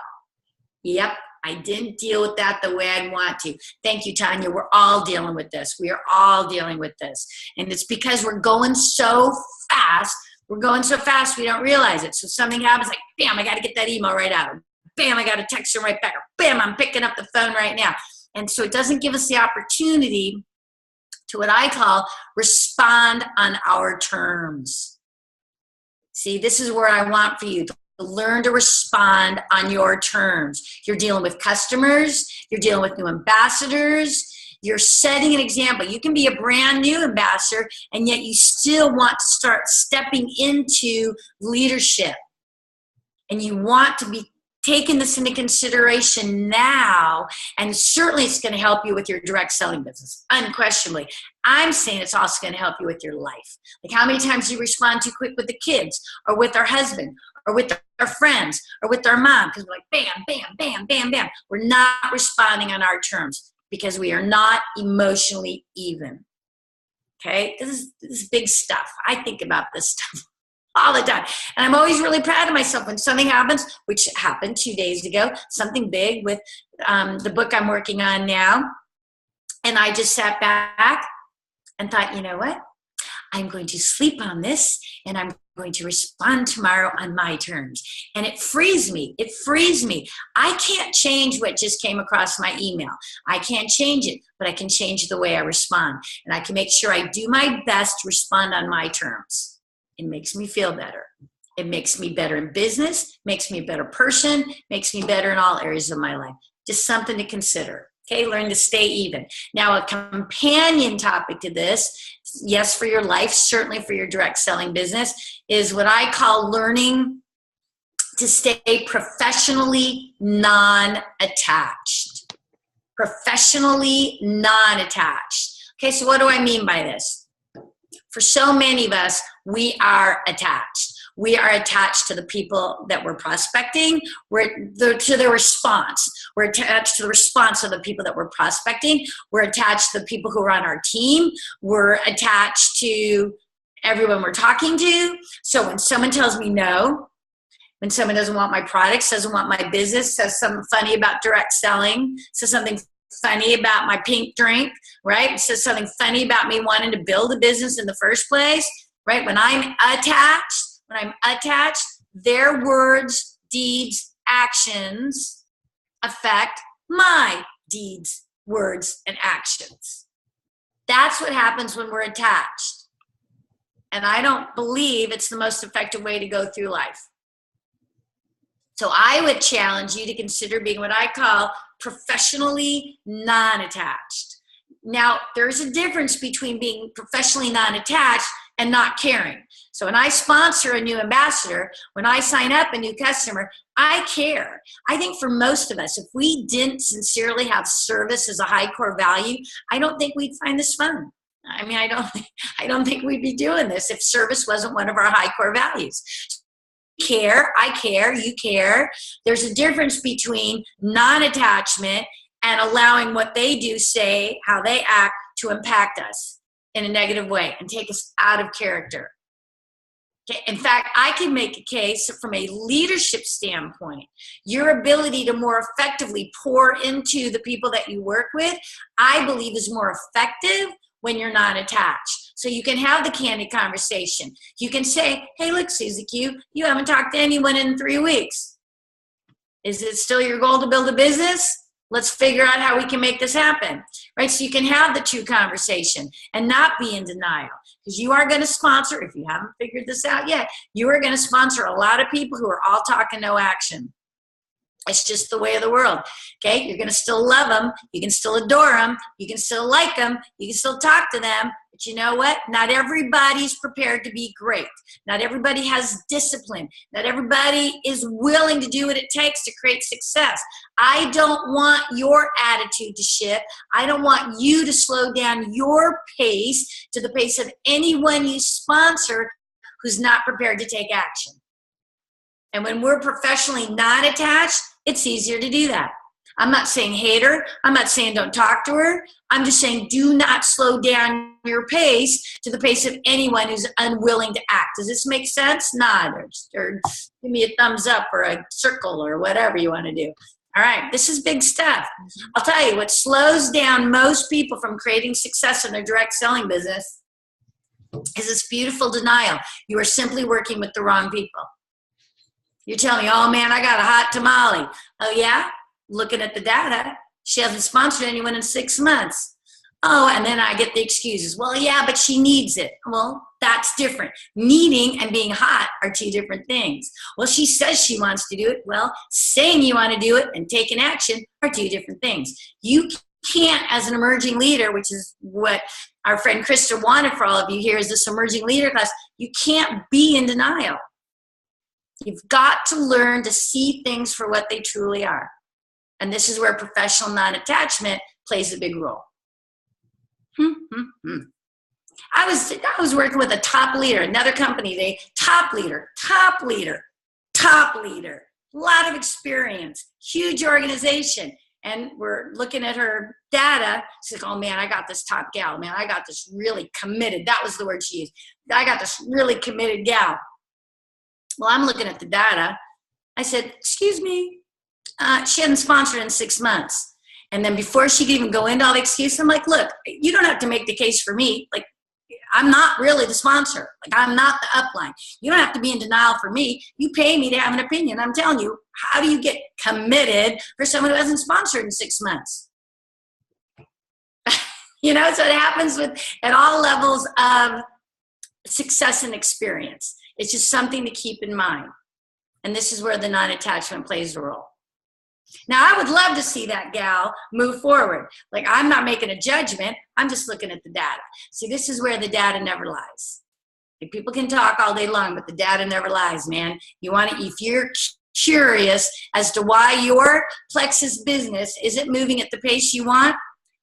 Yep, I didn't deal with that the way I'd want to. Thank you, Tanya. We're all dealing with this. We are all dealing with this. And it's because we're going so fast. We're going so fast we don't realize it. So something happens like, bam, I got to get that email right out. Or, bam, I got to text her right back. Or, bam, I'm picking up the phone right now. And so it doesn't give us the opportunity to what I call respond on our terms. See, this is where I want for you to learn to respond on your terms. You're dealing with customers. You're dealing with new ambassadors. You're setting an example. You can be a brand new ambassador, and yet you still want to start stepping into leadership. And you want to be taking this into consideration now, and certainly it's going to help you with your direct selling business, unquestionably. I'm saying it's also going to help you with your life. Like how many times do you respond too quick with the kids, or with our husband, or with our friends, or with our mom? Because we're like, bam, bam, bam, bam, bam. We're not responding on our terms. Because we are not emotionally even. Okay? This is big stuff. I think about this stuff all the time. And I'm always really proud of myself when something happens, which happened 2 days ago, something big with the book I'm working on now. And I just sat back and thought, you know what? I'm going to sleep on this and I'm going to respond tomorrow on my terms. And it frees me. It frees me. I can't change what just came across my email. I can't change it, but I can change the way I respond. And I can make sure I do my best to respond on my terms. It makes me feel better. It makes me better in business, makes me a better person, makes me better in all areas of my life. Just something to consider. Okay, learn to stay even. Now, a companion topic to this, yes, for your life, certainly for your direct selling business, is what I call learning to stay professionally non-attached. Professionally non-attached. Okay, so what do I mean by this? For so many of us, we are attached. We are attached to the people that we're prospecting. To their response. We're attached to the response of the people that we're prospecting. We're attached to the people who are on our team. We're attached to everyone we're talking to. So when someone tells me no, when someone doesn't want my products, doesn't want my business, says something funny about direct selling, says something funny about my pink drink, right? It says something funny about me wanting to build a business in the first place, right? When I'm attached, their words, deeds, actions affect my deeds, words, and actions. That's what happens when we're attached. And I don't believe it's the most effective way to go through life. So I would challenge you to consider being what I call professionally non-attached. Now, there's a difference between being professionally non-attached and not caring. So when I sponsor a new ambassador, when I sign up a new customer, I care. I think for most of us, if we didn't sincerely have service as a high core value, I don't think we'd find this fun. I mean, I don't think we'd be doing this if service wasn't one of our high core values. Care, I care, you care. There's a difference between non-attachment and allowing what they do, say, how they act to impact us in a negative way and take us out of character. Okay. In fact, I can make a case from a leadership standpoint, your ability to more effectively pour into the people that you work with, I believe is more effective when you're not attached. So you can have the candid conversation. You can say, hey, look, Susie Q, you haven't talked to anyone in 3 weeks. Is it still your goal to build a business? Let's figure out how we can make this happen, right? So you can have the true conversation and not be in denial, because you are going to sponsor, if you haven't figured this out yet, you are going to sponsor a lot of people who are all talk and no action. It's just the way of the world, okay? You're going to still love them. You can still adore them. You can still like them. You can still talk to them. But you know what? Not everybody's prepared to be great. Not everybody has discipline. Not everybody is willing to do what it takes to create success. I don't want your attitude to shift. I don't want you to slow down your pace to the pace of anyone you sponsor who's not prepared to take action. And when we're professionally not attached, it's easier to do that. I'm not saying hate her. I'm not saying don't talk to her. I'm just saying do not slow down your pace to the pace of anyone who's unwilling to act. Does this make sense? Nod or give me a thumbs up or a circle or whatever you want to do. All right, this is big stuff. I'll tell you, what slows down most people from creating success in their direct selling business is this beautiful denial. You are simply working with the wrong people. You're telling me, oh man, I got a hot tamale. Oh yeah? Looking at the data, she hasn't sponsored anyone in 6 months. Oh, and then I get the excuses. Well, yeah, but she needs it. Well, that's different. Needing and being hot are two different things. Well, she says she wants to do it. Well, saying you want to do it and taking action are two different things. You can't, as an emerging leader, which is what our friend Krista wanted for all of you here, is this emerging leader class, you can't be in denial. You've got to learn to see things for what they truly are. And this is where professional non-attachment plays a big role. I was working with a top leader, another company, top leader, a lot of experience, huge organization. And we're looking at her data. She's like, oh man, I got this top gal, man. I got this really committed. That was the word she used. I got this really committed gal. Well, I'm looking at the data. I said, excuse me, she hadn't sponsored in 6 months. And then before she could even go into all the excuses, I'm like, look, you don't have to make the case for me. Like, I'm not really the sponsor. Like, I'm not the upline. You don't have to be in denial for me. You pay me to have an opinion. I'm telling you, how do you get committed for someone who hasn't sponsored in 6 months? You know, so it happens at all levels of success and experience. It's just something to keep in mind. And this is where the non-attachment plays a role. Now, I would love to see that gal move forward. Like, I'm not making a judgment. I'm just looking at the data. See, this is where the data never lies. Like, people can talk all day long, but the data never lies, man. If you're curious as to why your Plexus business isn't moving at the pace you want,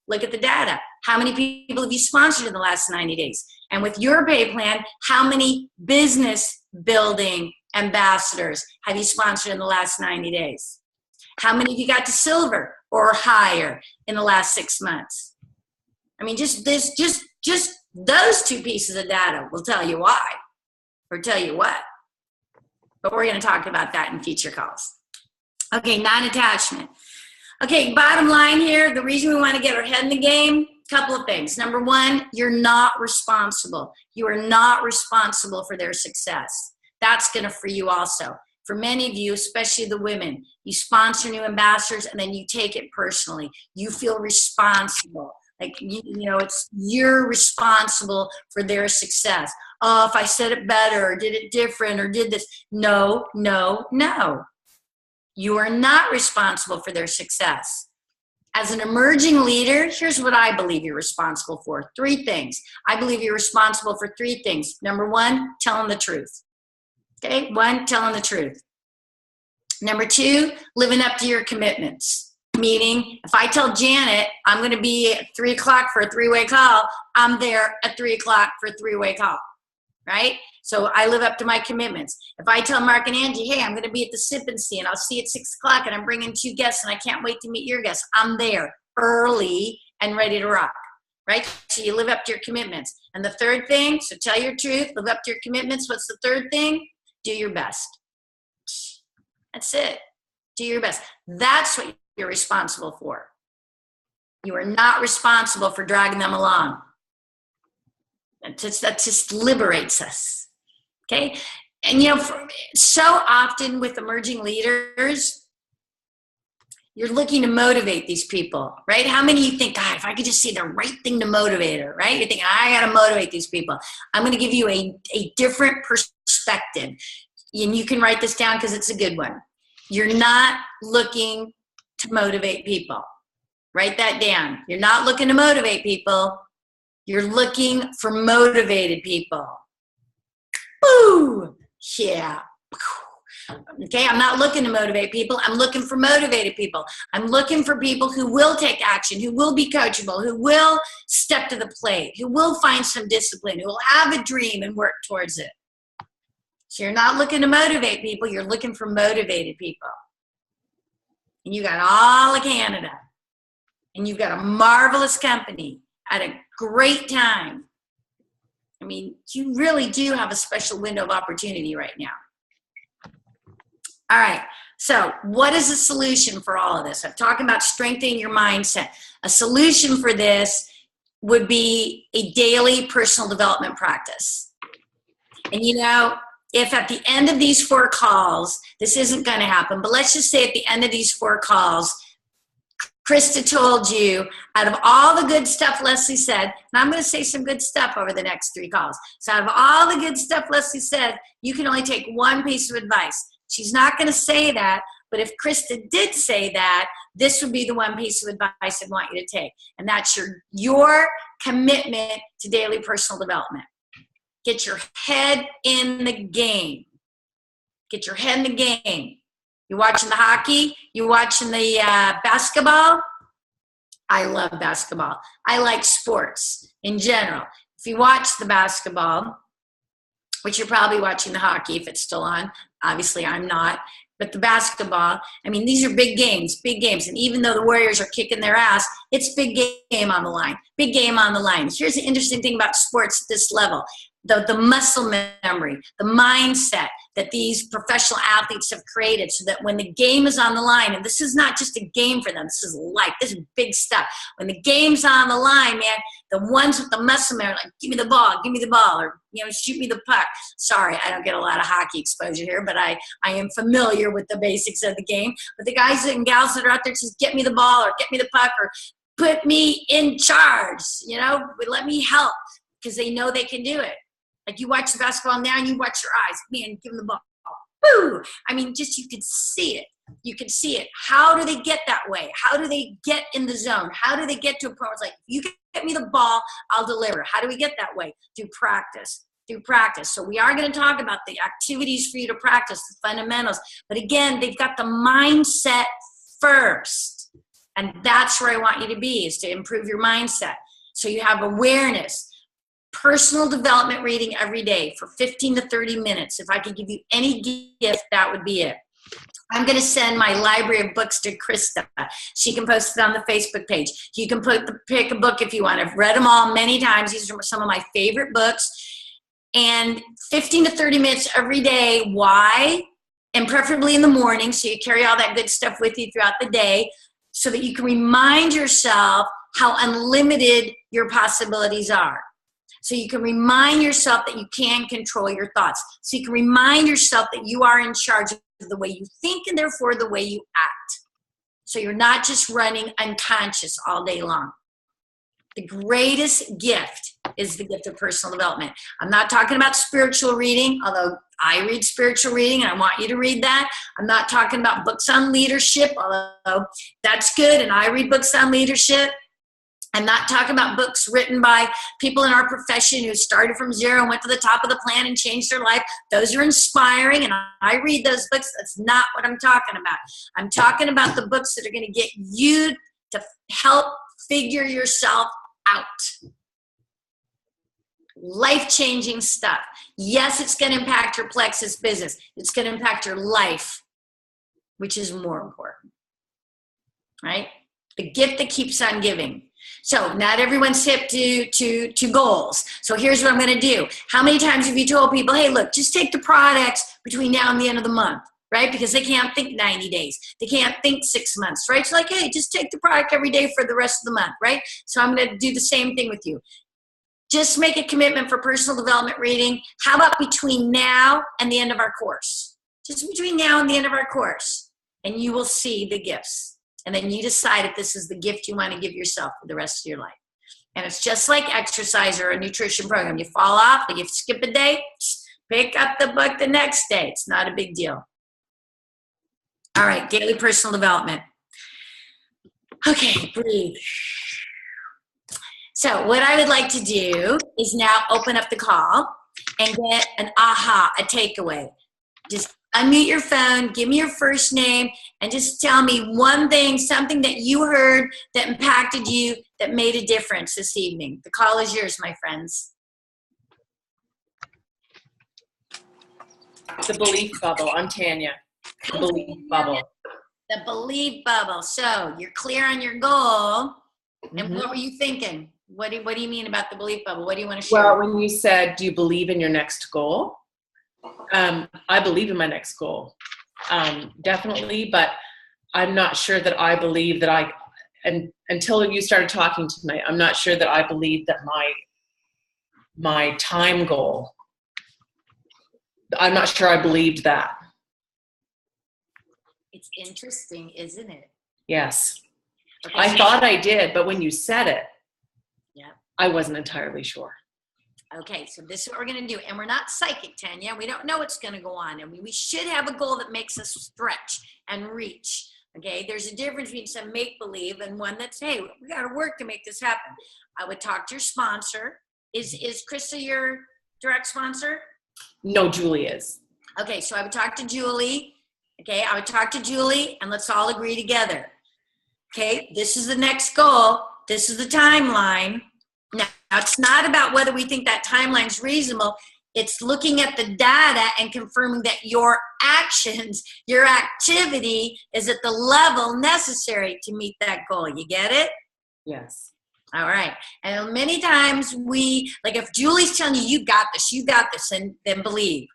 look at the data. How many people have you sponsored in the last 90 days? And with your pay plan, how many business building ambassadors have you sponsored in the last 90 days? How many of you got to silver or higher in the last 6 months? I mean, just those two pieces of data will tell you why or tell you what. But we're going to talk about that in future calls. Okay, non-attachment. Okay, bottom line here, the reason we want to get our head in the game, couple of things. Number one, you're not responsible. You are not responsible for their success. That's going to free you also. For many of you, especially the women, you sponsor new ambassadors and then you take it personally. You feel responsible. Like, you're responsible for their success. Oh, if I said it better or did it different or did this. No, no, no. You are not responsible for their success. As an emerging leader, here's what I believe you're responsible for. 3 things. I believe you're responsible for 3 things. Number 1, telling the truth. Okay, 1, telling the truth. Number 2, living up to your commitments. Meaning, if I tell Janet I'm going to be at 3 o'clock for a 3-way call, I'm there at 3 o'clock for a 3-way call, right? So I live up to my commitments. If I tell Mark and Angie, hey, I'm going to be at the Sip and See, and I'll see you at 6 o'clock, and I'm bringing 2 guests, and I can't wait to meet your guests, I'm there early and ready to rock, right? So you live up to your commitments. And the 3rd thing, so tell your truth, live up to your commitments. What's the 3rd thing? Do your best. That's it. Do your best. That's what you're responsible for. You are not responsible for dragging them along. That just liberates us. Okay? And so often with emerging leaders, you're looking to motivate these people, right? How many of you think, God, if I could just say the right thing to motivate her, right? You're thinking, I got to motivate these people. I'm going to give you a different perspective. And you can write this down because it's a good one. You're not looking to motivate people. Write that down. You're not looking to motivate people. You're looking for motivated people. Boo! Yeah. Okay, I'm not looking to motivate people. I'm looking for motivated people. I'm looking for people who will take action, who will be coachable, who will step to the plate, who will find some discipline, who will have a dream and work towards it. So you're not looking to motivate people. You're looking for motivated people. And you got all of Canada. And you've got a marvelous company at a great time. I mean, you really do have a special window of opportunity right now. All right, so what is the solution for all of this? I'm talking about strengthening your mindset. A solution for this would be a daily personal development practice. And if at the end of these 4 calls, this isn't going to happen, but let's just say at the end of these 4 calls, Krista told you, out of all the good stuff Leslie said, and I'm going to say some good stuff over the next 3 calls. So out of all the good stuff Leslie said, you can only take 1 piece of advice. She's not going to say that, but if Krista did say that, this would be the 1 piece of advice I'd want you to take. And that's your commitment to daily personal development. Get your head in the game. Get your head in the game. You watching the hockey? You watching the basketball? I love basketball. I like sports in general. If you watch the basketball, which you're probably watching the hockey if it's still on. Obviously, I'm not. But the basketball, I mean, these are big games. And even though the Warriors are kicking their ass, it's big game on the line. Big game on the line. Here's the interesting thing about sports at this level. The muscle memory, the mindset that these professional athletes have created so that when the game is on the line, and this is not just a game for them, this is life, this is big stuff. When the game's on the line, man, the ones with the muscle memory, like, give me the ball, or, shoot me the puck. Sorry, I don't get a lot of hockey exposure here, but I am familiar with the basics of the game. But the guys and gals that are out there just get me the ball, or get me the puck, or put me in charge, let me help, because they know they can do it. Like, you watch the basketball now, and you watch your eyes. Man, give them the ball. Boo! I mean, just you could see it. You can see it. How do they get that way? How do they get in the zone? How do they get to a point where it's like, if you get me the ball, I'll deliver. How do we get that way? Through practice. So we are going to talk about the activities for you to practice, the fundamentals. But again, they've got the mindset first. And that's where I want you to be, is to improve your mindset. So you have awareness. Personal development reading every day for 15 to 30 minutes. If I could give you any gift, that would be it. I'm going to send my library of books to Krista. She can post it on the Facebook page. You can pick a book if you want. I've read them all many times. These are some of my favorite books. And 15 to 30 minutes every day. Why? And preferably in the morning, so you carry all that good stuff with you throughout the day. so that you can remind yourself how unlimited your possibilities are. So you can remind yourself that you can control your thoughts. So you can remind yourself that you are in charge of the way you think and therefore the way you act. So you're not just running unconscious all day long. The greatest gift is the gift of personal development. I'm not talking about spiritual reading, although I read spiritual reading and I want you to read that. I'm not talking about books on leadership, although that's good, and I read books on leadership. I'm not talking about books written by people in our profession who started from zero and went to the top of the plan and changed their life. Those are inspiring, and I read those books. That's not what I'm talking about. I'm talking about the books that are going to get you to help figure yourself out. Life-changing stuff. Yes, it's going to impact your plexus business. It's going to impact your life, which is more important, right? The gift that keeps on giving. So not everyone's hip to goals. So here's what I'm going to do. How many times have you told people, hey, look, just take the products between now and the end of the month, right? Because they can't think 90 days. They can't think 6 months, right? It's like, hey, just take the product every day for the rest of the month, right? So I'm going to do the same thing with you. Just make a commitment for personal development reading. How about between now and the end of our course? Just between now and the end of our course. And you will see the gifts. And then you decide if this is the gift you want to give yourself for the rest of your life. And it's just like exercise or a nutrition program. You fall off, you skip a day, pick up the book the next day. It's not a big deal. All right, daily personal development. Okay, breathe. So what I would like to do is now open up the call and get an aha, a takeaway. Just unmute your phone, give me your first name, and just tell me one thing, something that you heard that impacted you, that made a difference this evening. The call is yours, my friends. The belief bubble. I'm Tanya. The belief bubble. The belief bubble. So you're clear on your goal. And what were you thinking? What do you mean about the belief bubble? What do you want to share? Well, when you said, do you believe in your next goal? I believe in my next goal, definitely, but I'm not sure that I believe that and until you started talking tonight, I'm not sure that I believe that my time goal, I'm not sure I believed that. It's interesting, isn't it? Yes. Okay, I thought I did, but when you said it, yeah, I wasn't entirely sure. Okay, so this is what we're going to do. And we're not psychic, Tanya. We don't know what's going to go on. And we should have a goal that makes us stretch and reach. Okay, there's a difference between some make-believe and one that's, hey, we got to work to make this happen. I would talk to your sponsor. Is Krista your direct sponsor? No, Julie is. Okay, so I would talk to Julie. Okay, I would talk to Julie, and let's all agree together. Okay, this is the next goal. This is the timeline. Now, it's not about whether we think that timeline is reasonable. It's looking at the data and confirming that your actions, your activity is at the level necessary to meet that goal. You get it? Yes. All right. And many times like if Julie's telling you got this, and then believe.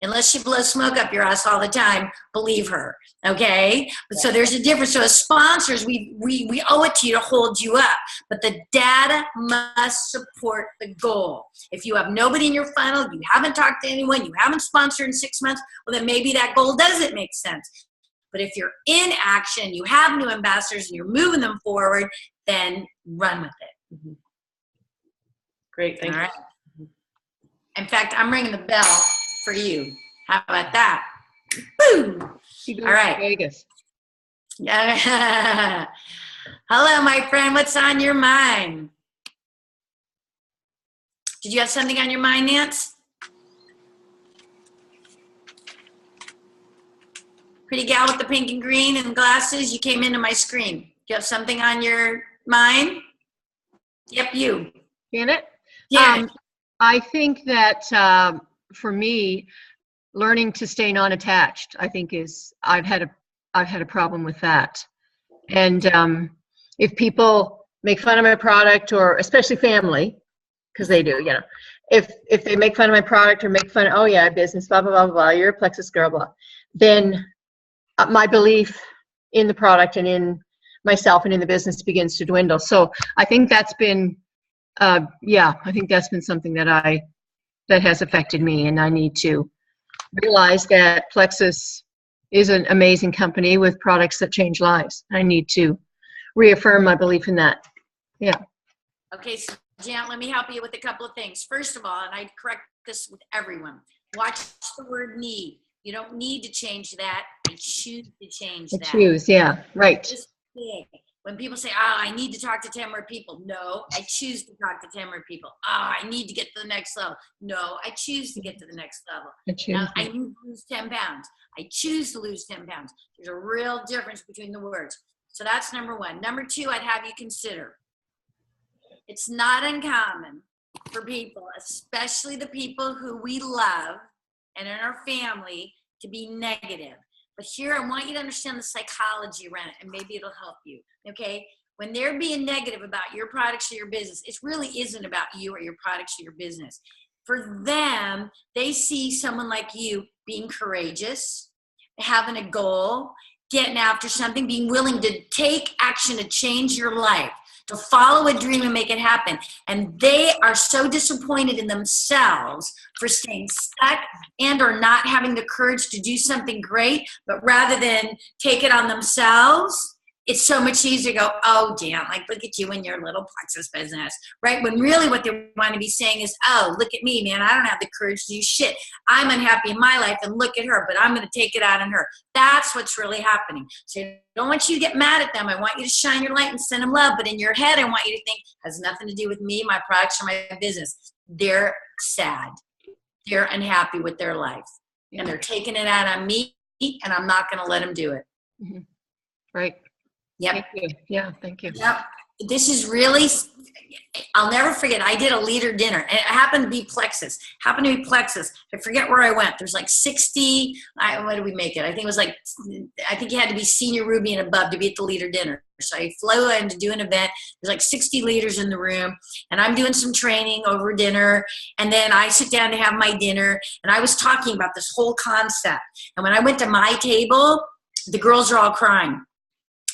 Unless she blows smoke up your ass all the time, believe her, okay? But so there's a difference. So as sponsors, we owe it to you to hold you up. But the data must support the goal. If you have nobody in your funnel, you haven't talked to anyone, you haven't sponsored in 6 months, well, then maybe that goal doesn't make sense. But if you're in action, you have new ambassadors, and you're moving them forward, then run with it. Mm-hmm. Great, thank you. Right. In fact, I'm ringing the bell for you. How about that? Boom! All right. To Vegas. Hello, my friend. What's on your mind? Did you have something on your mind, Nance? Pretty gal with the pink and green and glasses, you came into my screen. Do you have something on your mind? Yep, you. Janet? Yeah. I think that for me, learning to stay non-attached, I think I've had a problem with that. And if people make fun of my product, or especially family, because they do, if they make fun of my product or make fun, oh yeah, business, blah, blah, blah, blah, you're a plexus girl, blah, then my belief in the product and in myself and in the business begins to dwindle. So I think that's been, I think that's been something that has affected me, and I need to realize that Plexus is an amazing company with products that change lives. I need to reaffirm my belief in that. Yeah. Okay, so Jan, let me help you with a couple of things. First of all, and I correct this with everyone, watch the word need. You don't need to change that. I choose to change that. Choose, yeah, right. Just big. When people say, oh, I need to talk to 10 more people. No, I choose to talk to 10 more people. Oh, I need to get to the next level. No, I choose to get to the next level. Now, I need to lose 10 pounds. I choose to lose 10 pounds. There's a real difference between the words. So that's number one. Number two, I'd have you consider. It's not uncommon for people, especially the people who we love and in our family, to be negative. But here, I want you to understand the psychology around it, and maybe it'll help you, okay? When they're being negative about your products or your business, it really isn't about you or your products or your business. For them, they see someone like you being courageous, having a goal, getting after something, being willing to take action to change your life, to follow a dream and make it happen. And they are so disappointed in themselves for staying stuck and or not having the courage to do something great, but rather than take it on themselves, it's so much easier to go, oh, damn, like, look at you and your little Plexus business, right? When really what they want to be saying is, oh, look at me, man. I don't have the courage to do shit. I'm unhappy in my life, and look at her, but I'm going to take it out on her. That's what's really happening. So I don't want you to get mad at them. I want you to shine your light and send them love. But in your head, I want you to think, it has nothing to do with me, my products, or my business. They're sad. They're unhappy with their life. And they're taking it out on me, and I'm not going to let them do it. Mm-hmm. Right. Yep. Thank you. Yeah, thank you. Yep. This is really, I'll never forget, I did a leader dinner, and it happened to be Plexus. I forget where I went. There's like 60, what did we make it? I think you had to be senior Ruby and above to be at the leader dinner. So I flew in to do an event. There's like 60 leaders in the room, and I'm doing some training over dinner, and then I sit down to have my dinner, and I was talking about this whole concept. And when I went to my table, the girls are all crying.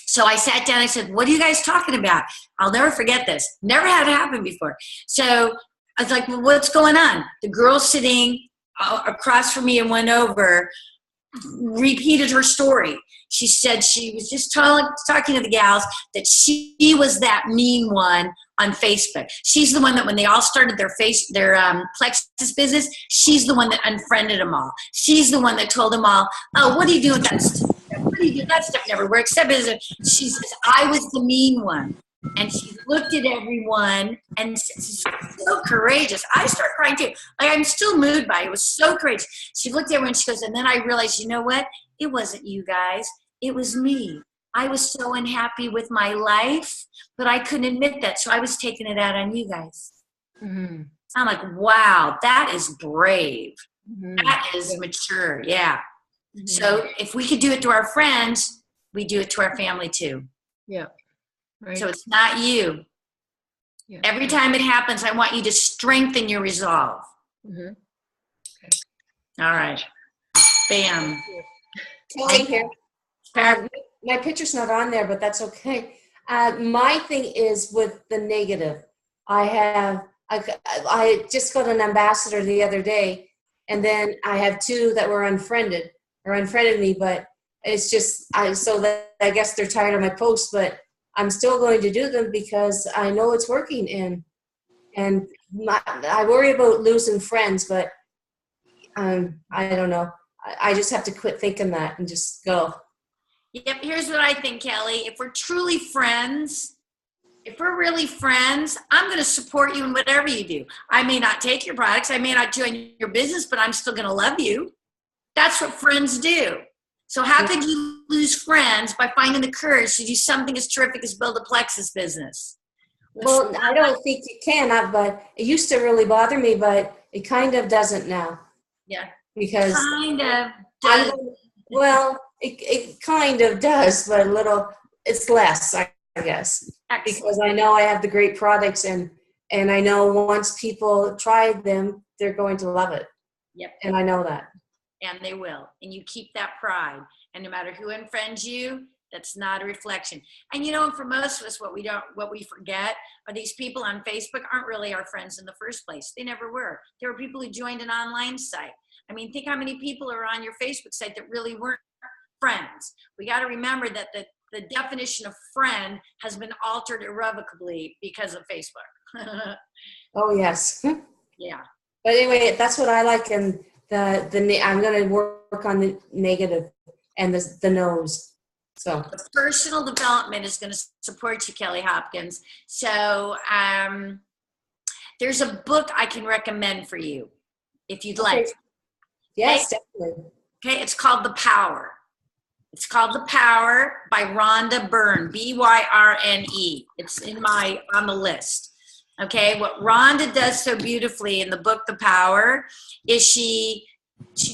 So I sat down, I said, what are you guys talking about? I'll never forget this. Never had it happen before. So I was like, well, what's going on? The girl sitting across from me and went over, repeated her story. She said she was just talking to the gals that she was that mean one on Facebook. She's the one that when they all started their Plexus business, she's the one that unfriended them all. She's the one that told them all, oh, what are you doing with that stuff? What do you do? That stuff never works. She says, I was the mean one. And she looked at everyone and she's so courageous. I start crying too. Like, I'm still moved by it. It was so courageous. She looked at everyone and she goes, and then I realized, you know what? It wasn't you guys. It was me. I was so unhappy with my life, but I couldn't admit that. So I was taking it out on you guys. Mm-hmm. I'm like, wow, that is brave. Mm-hmm. That is mature. Yeah. Mm-hmm. So if we could do it to our friends, we do it to our family too. Yeah. Right. So it's not you. Yeah. Every time it happens, I want you to strengthen your resolve. Mm-hmm. Okay. All right. Bam. Kelly here. My picture's not on there, but that's okay. My thing is with the negative. I just got an ambassador the other day, and then I have two that were unfriended me, but it's just, so that I guess they're tired of my posts, but I'm still going to do them because I know it's working, and I worry about losing friends, but I don't know. I just have to quit thinking that and just go. Yep, here's what I think, Kelly. If we're truly friends, if we're really friends, I'm going to support you in whatever you do. I may not take your products, I may not join your business, but I'm still going to love you. That's what friends do. So how could you lose friends by finding the courage to do something as terrific as build a Plexus business? Well, I don't think you can, but it used to really bother me, but it kind of doesn't now. Yeah. Because kind of does. Well, it kind of does, but it's less, I guess. Excellent. Because I know I have the great products, and I know once people try them, they're going to love it. Yep. And I know that. And they will. And you keep that pride. And no matter who unfriends you, That's not a reflection. And you know, for most of us, what we forget are these people on Facebook aren't really our friends in the first place. They never were. There were people who joined an online site. I mean, think how many people are on your Facebook site that really weren't friends. We got to remember that the definition of friend has been altered irrevocably because of Facebook. Oh, yes. Yeah. But anyway, that's what I like, and I'm going to work on the negative and the no's. So personal development is going to support you, Kelly Hopkins. So there's a book I can recommend for you if you'd like. Yes, definitely. Okay, it's called The Power. It's called The Power by Rhonda Byrne, Byrne. It's on the list. Okay, what Rhonda does so beautifully in the book The Power is she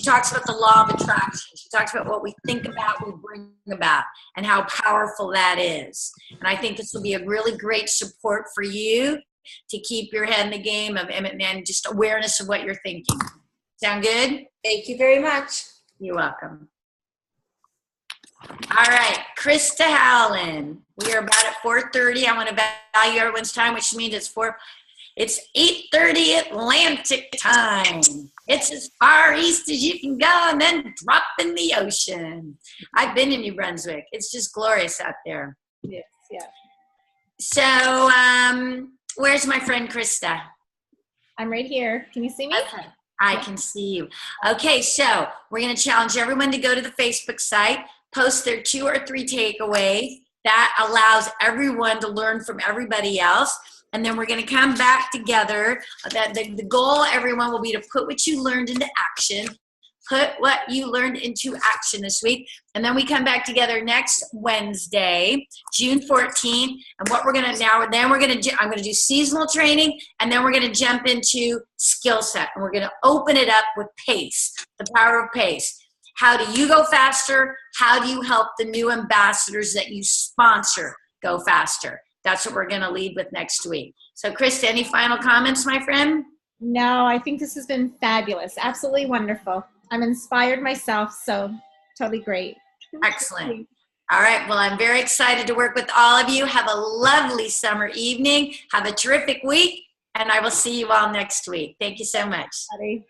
talks about the law of attraction. She talks about what we think about, we bring about, and how powerful that is. And I think this will be a really great support for you to keep your head in the game and just awareness of what you're thinking. Sound good? Thank you very much. You're welcome. All right, Krista Howland. We are about at 4:30. I want to value everyone's time, which means it's 8:30 Atlantic time. It's as far east as you can go and then drop in the ocean. I've been in New Brunswick. It's just glorious out there. Yes, yeah. So, where's my friend Krista? I'm right here. Can you see me? Okay. I can see you. Okay, so we're going to challenge everyone to go to the Facebook site, post their 2 or 3 takeaways. That allows everyone to learn from everybody else. And then we're going to come back together. The goal, everyone, will be to put what you learned into action. Put what you learned into action this week. And then we come back together next Wednesday, June 14th. And what we're going to I'm going to do seasonal training, and then we're going to jump into skill set. And we're going to open it up with pace, the power of pace. How do you go faster? How do you help the new ambassadors that you sponsor go faster? That's what we're going to lead with next week. So, Krista, any final comments, my friend? No, I think this has been fabulous. Absolutely wonderful. I'm inspired myself, so totally great. Excellent. All right. Well, I'm very excited to work with all of you. Have a lovely summer evening. Have a terrific week, and I will see you all next week. Thank you so much. Buddy.